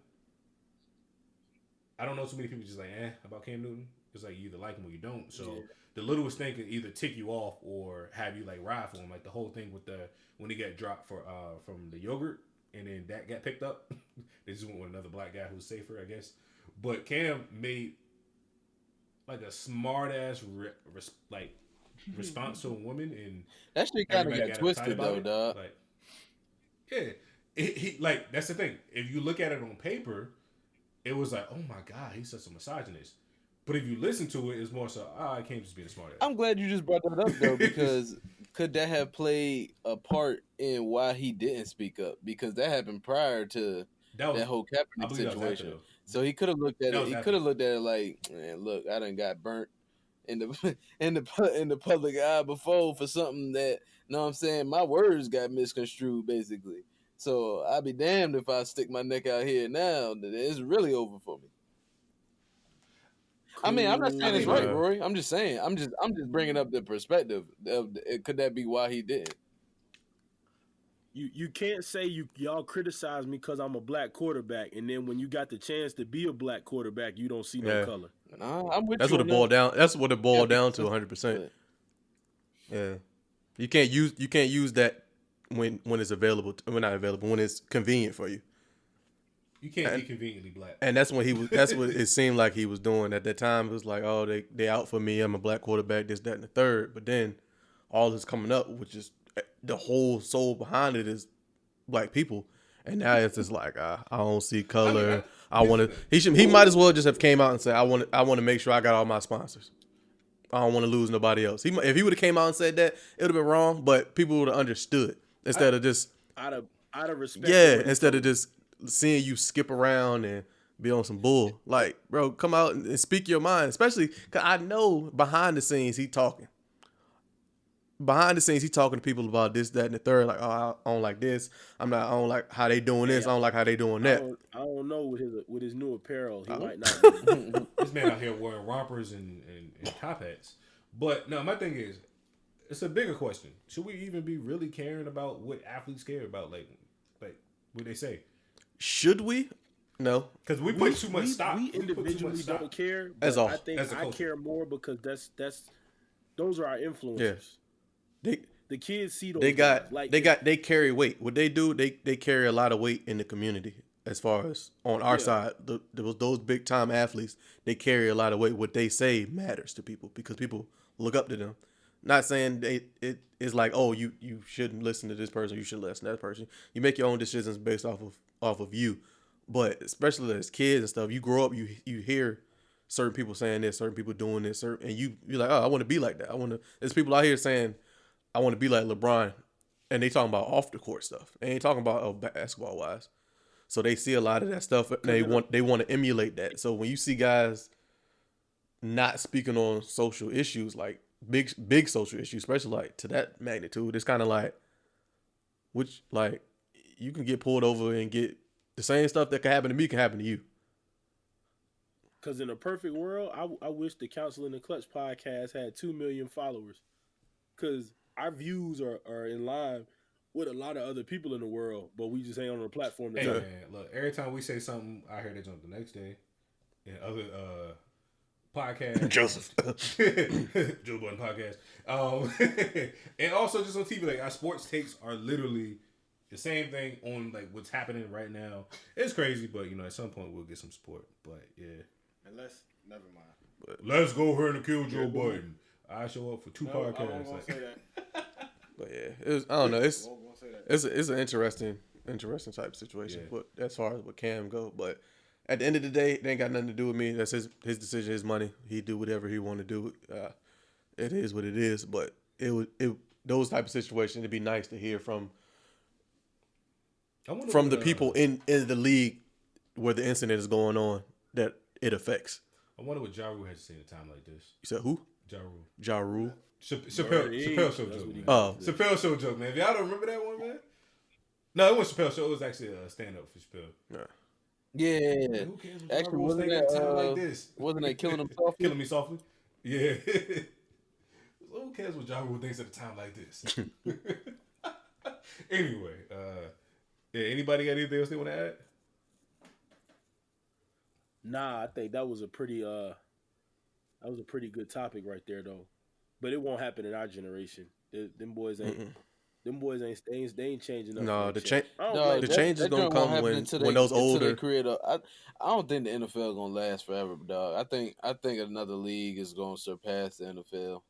I don't know too many people just like, about Cam Newton. It's like you either like him or you don't. So the littlest thing can either tick you off or have you like ride for him. Like the whole thing with when he got dropped for from the yogurt and then that got picked up. They just went with another black guy who's safer, I guess. But Cam made like a smart ass response to a woman, and
that shit kind of got twisted though, dog.
Like, yeah, he like that's the thing. If you look at it on paper, it was like, oh my god, he's such a misogynist. But if you listen to it, it's more so, I can't just be a smart ass.
I'm glad you just brought that up though, because could that have played a part in why he didn't speak up? Because that happened prior to that whole Kaepernick situation. So he could have looked at it. He could have looked at it like, man, look, I done got burnt in the public eye before for something that, you know what I'm saying, my words got misconstrued basically. So I'll be damned if I stick my neck out here now. It's really over for me. I mean, I'm not saying it's right, Rory. I'm just saying. I'm just bringing up the perspective. Could that be why he didn't?
You can't say y'all criticize me because I'm a black quarterback, and then when you got the chance to be a black quarterback, you don't see no color.
I'm with
That's
you
what it boiled down. That's what it boiled down to 100%. Yeah, you can't use that when it's available. When not available, when it's convenient for you.
You can't be conveniently black.
And that's when he was. That's what it seemed like he was doing at that time. It was like, oh, they out for me. I'm a black quarterback. This, that, and the third. But then all this coming up, which is the whole soul behind it is black people. And now it's just like I don't see color. I want to. He might as well just have came out and said I want to make sure I got all my sponsors. I don't want to lose nobody else. If he would have came out and said that, it would have been wrong. But people would have understood instead of just
out of respect.
Yeah, instead of just seeing you skip around and be on some bull. Like, bro, come out and speak your mind. Especially because I know behind the scenes he talking. Behind the scenes he talking to people about this, that, and the third. Like, oh, I don't like this. I don't like how they doing this. I don't like how they doing that.
I don't know with his new apparel. He might not.
This man out here wearing rompers and top hats. But no, my thing is, it's a bigger question. Should we even be really caring about what athletes care about? Like what they say?
Should we? No,
because we put too much stock.
We individually don't care.
As all,
I think I care more because those are our influencers.
Yeah.
The kids see those.
They carry weight. What they do, they carry a lot of weight in the community as far as on our side, those big time athletes, they carry a lot of weight. What they say matters to people because people look up to them. Not saying it is like, oh, you shouldn't listen to this person, you should listen to that person. You make your own decisions based off of you. But especially as kids and stuff, you grow up, you hear certain people saying this, certain people doing this, and you're like, oh, I want to be like that. There's people out here saying, I want to be like LeBron, and they talking about off the court stuff. They ain't talking about basketball wise. So they see a lot of that stuff, and they want to emulate that. So when you see guys not speaking on social issues, like big social issues, especially like to that magnitude, it's kind of like, you can get pulled over and get the same stuff that can happen to me can happen to you.
Because in a perfect world, I wish the Counsel in the Clutch podcast had 2 million followers. Because our views are in line with a lot of other people in the world, but we just ain't on the platform.
Hey, man, look, every time we say something, I hear they jump the next day. And other podcasts.
Joseph.
Joe Budden podcast. And also just on TV, like our sports takes are literally the same thing on like what's happening right now. It's crazy, but at some point we'll get some support. But yeah.
Never mind.
But let's go over and kill Joe Budden. I show up for 2 podcasts.
I won't gonna say that.
But yeah, I don't know. It's an interesting type of situation.
Yeah.
But as far as what Cam go, but at the end of the day, it ain't got nothing to do with me. That's his decision, his money. He do whatever he want to do. It is what it is. But those type of situations, it'd be nice to hear from the people in the league where the incident is going on that it affects.
I wonder what Ja Rule has to say at a time like this.
You said who?
Ja Rule. Chappelle Show joke, man. Chappelle Show joke, man. If y'all don't remember that one, man. No, it wasn't Chappelle Show. It was actually a stand-up for Chappelle.
Yeah.
Who cares what
Actually,
wasn't that like this?
Wasn't that Killing Him Softly?
Killing Me Softly? Yeah. Who cares what Ja Rule thinks at a time like this? Anyway, anybody got anything else they want to add?
Nah, I think that was a pretty good topic right there, though. But it won't happen in our generation. Them boys ain't. Them boys they ain't changing up.
No, the change is gonna
won't
come
happen
when
until
those older.
I don't think the NFL gonna last forever, dog. I think another league is gonna surpass the NFL.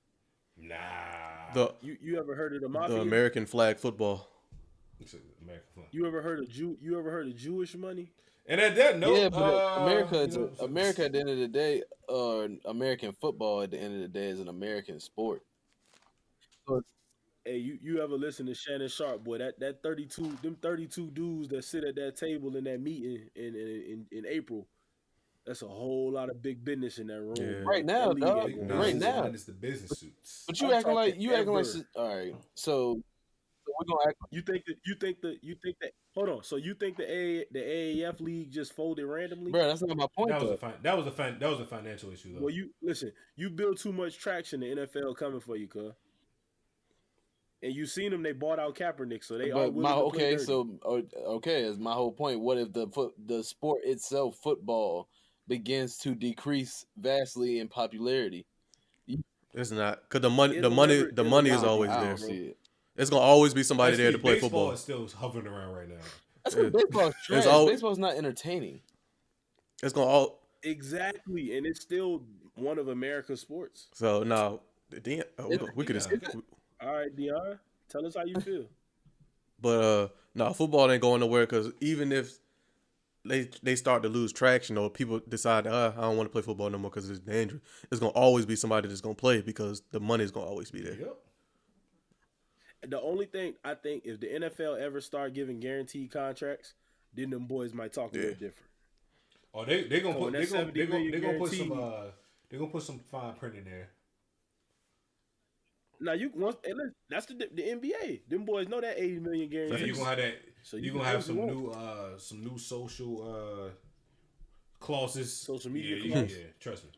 Nah.
You ever heard of the Mafia?
The American flag football.
American flag.
You ever heard of Jewish money?
And at that note,
yeah, but America at the end of the day, American football at the end of the day is an American sport.
So, hey, you ever listen to Shannon Sharp, boy? That 32 dudes that sit at that table in that meeting in April. That's a whole lot of big business in that room.
Yeah. Right now, dog. Right now,
it's the business suits.
But you acting like all right. So we're gonna act.
You think that. Hold on. So you think the AAF league just folded randomly?
Bro, that's not my point.
That was a financial issue though.
Well, you build too much traction. The NFL coming for you, cuz. And you seen them. They bought out Kaepernick, so they are willing to play dirty.
Is my whole point. What if the sport itself, football, begins to decrease vastly in popularity?
It's not because the money is always there. It's gonna always be somebody there to play football.
Baseball is still hovering around right now.
That's what baseball's trash. Baseball's not entertaining.
It's gonna
exactly, and it's still one of America's sports.
So now, we could.
All right, Deon, tell us how you feel.
But no, football ain't going nowhere because even if they start to lose traction or people decide, I don't want to play football no more because it's dangerous, it's gonna always be somebody that's gonna play because the money's gonna always be there.
Yep.
The only thing I think, if the NFL ever start giving guaranteed contracts, then them boys might talk a little different.
Oh, they're gonna put some fine print in there.
Now that's the NBA. Them boys know that $80 million guarantee.
So you gonna have that. So you gonna have some new social clauses.
Social media clauses.
Yeah, trust me.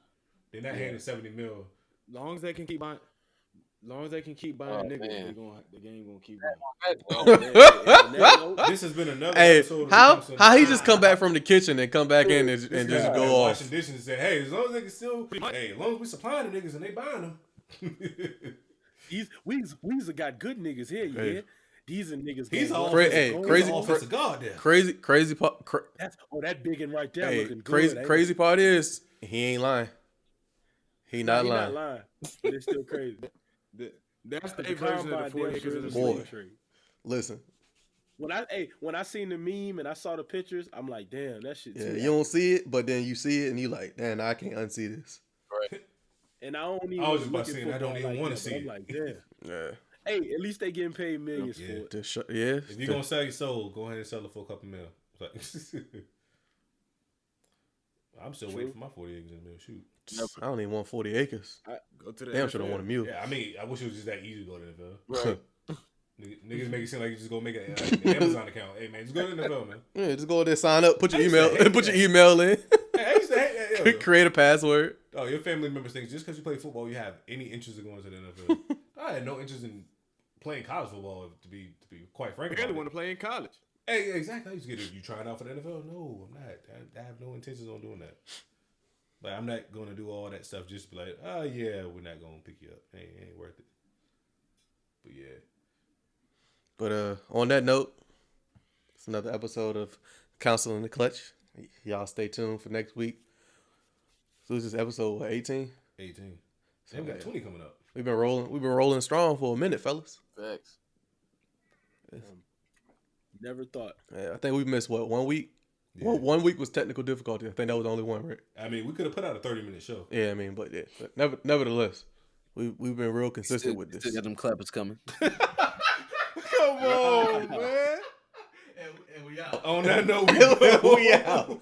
They're not handing $70 million.
Long as they can keep buying. Niggas, the game gonna keep
going. This has been another episode.
How he just come back from the kitchen and come back in and just go off.
Washing dishes and say, hey, as long as they can still, as long as we supplying the niggas and they buying them.
We got good niggas here, yeah. these are niggas.
He's
going
all
goals.
crazy
offensive guard there.
Crazy part.
That big and right there
Hey,
looking
crazy
good.
crazy part is he ain't lying. He not lying.
Not lying. But it's still crazy.
That's the
The
version of
combine
the 40 acres in the
Boy.
swing.
trade.
Listen,
When I seen the meme and I saw the pictures, I'm like, damn, that shit.
yeah, you don't see it, but then you see it and you like, damn, I can't unsee this.
Right.
And I don't even.
I was just about
look
to
at
say, I don't
football
even want to
that,
see
but
it.
I'm like, damn.
Yeah.
Hey, at least they getting paid millions for it.
If
If you're gonna sell your soul, go ahead and sell it for a couple mil. Like, I'm still waiting for my 40 acres in the mill. Shoot.
I don't even want 40 acres.
Go to the
Damn,
NFL.
should have want a mule.
Yeah, I mean, I wish it was just that easy to go to the NFL.
Right.
Niggas make it seem like you just go make an Amazon account. Hey man, just go to the NFL, man.
Yeah, just go there, sign up, put your
I used to
email,
hate
put your
that.
email in,
Hey, I used to hate that. Yo.
create a password.
Oh, your family members think just because you play football, you have any interest in going to the NFL. I had no interest in playing college football, to be quite frank.
I barely want to play in college.
Hey, exactly. I used to get it. You trying out for the NFL? No, I'm not. I have no intentions on doing that. Like, I'm not going to do all that stuff just to be like, oh, yeah, we're not going to pick you up. Ain't worth it. But, yeah.
But on that note, it's another episode of Counsel in the Clutch. Y'all stay tuned for next week. So this is episode, what, 18?
18. They got 20 coming up.
We've been rolling strong for a minute, fellas.
Facts.
Never thought.
Yeah, I think we missed, what, 1 week?
Yeah.
Well, 1 week was technical difficulty. I think that was the only one, right?
I mean, we could have put out a 30-minute show.
Yeah, I mean, but nevertheless, we've been real consistent with this.
Still got them clappers coming.
Come on, man.
And we out.
On that note,
we out.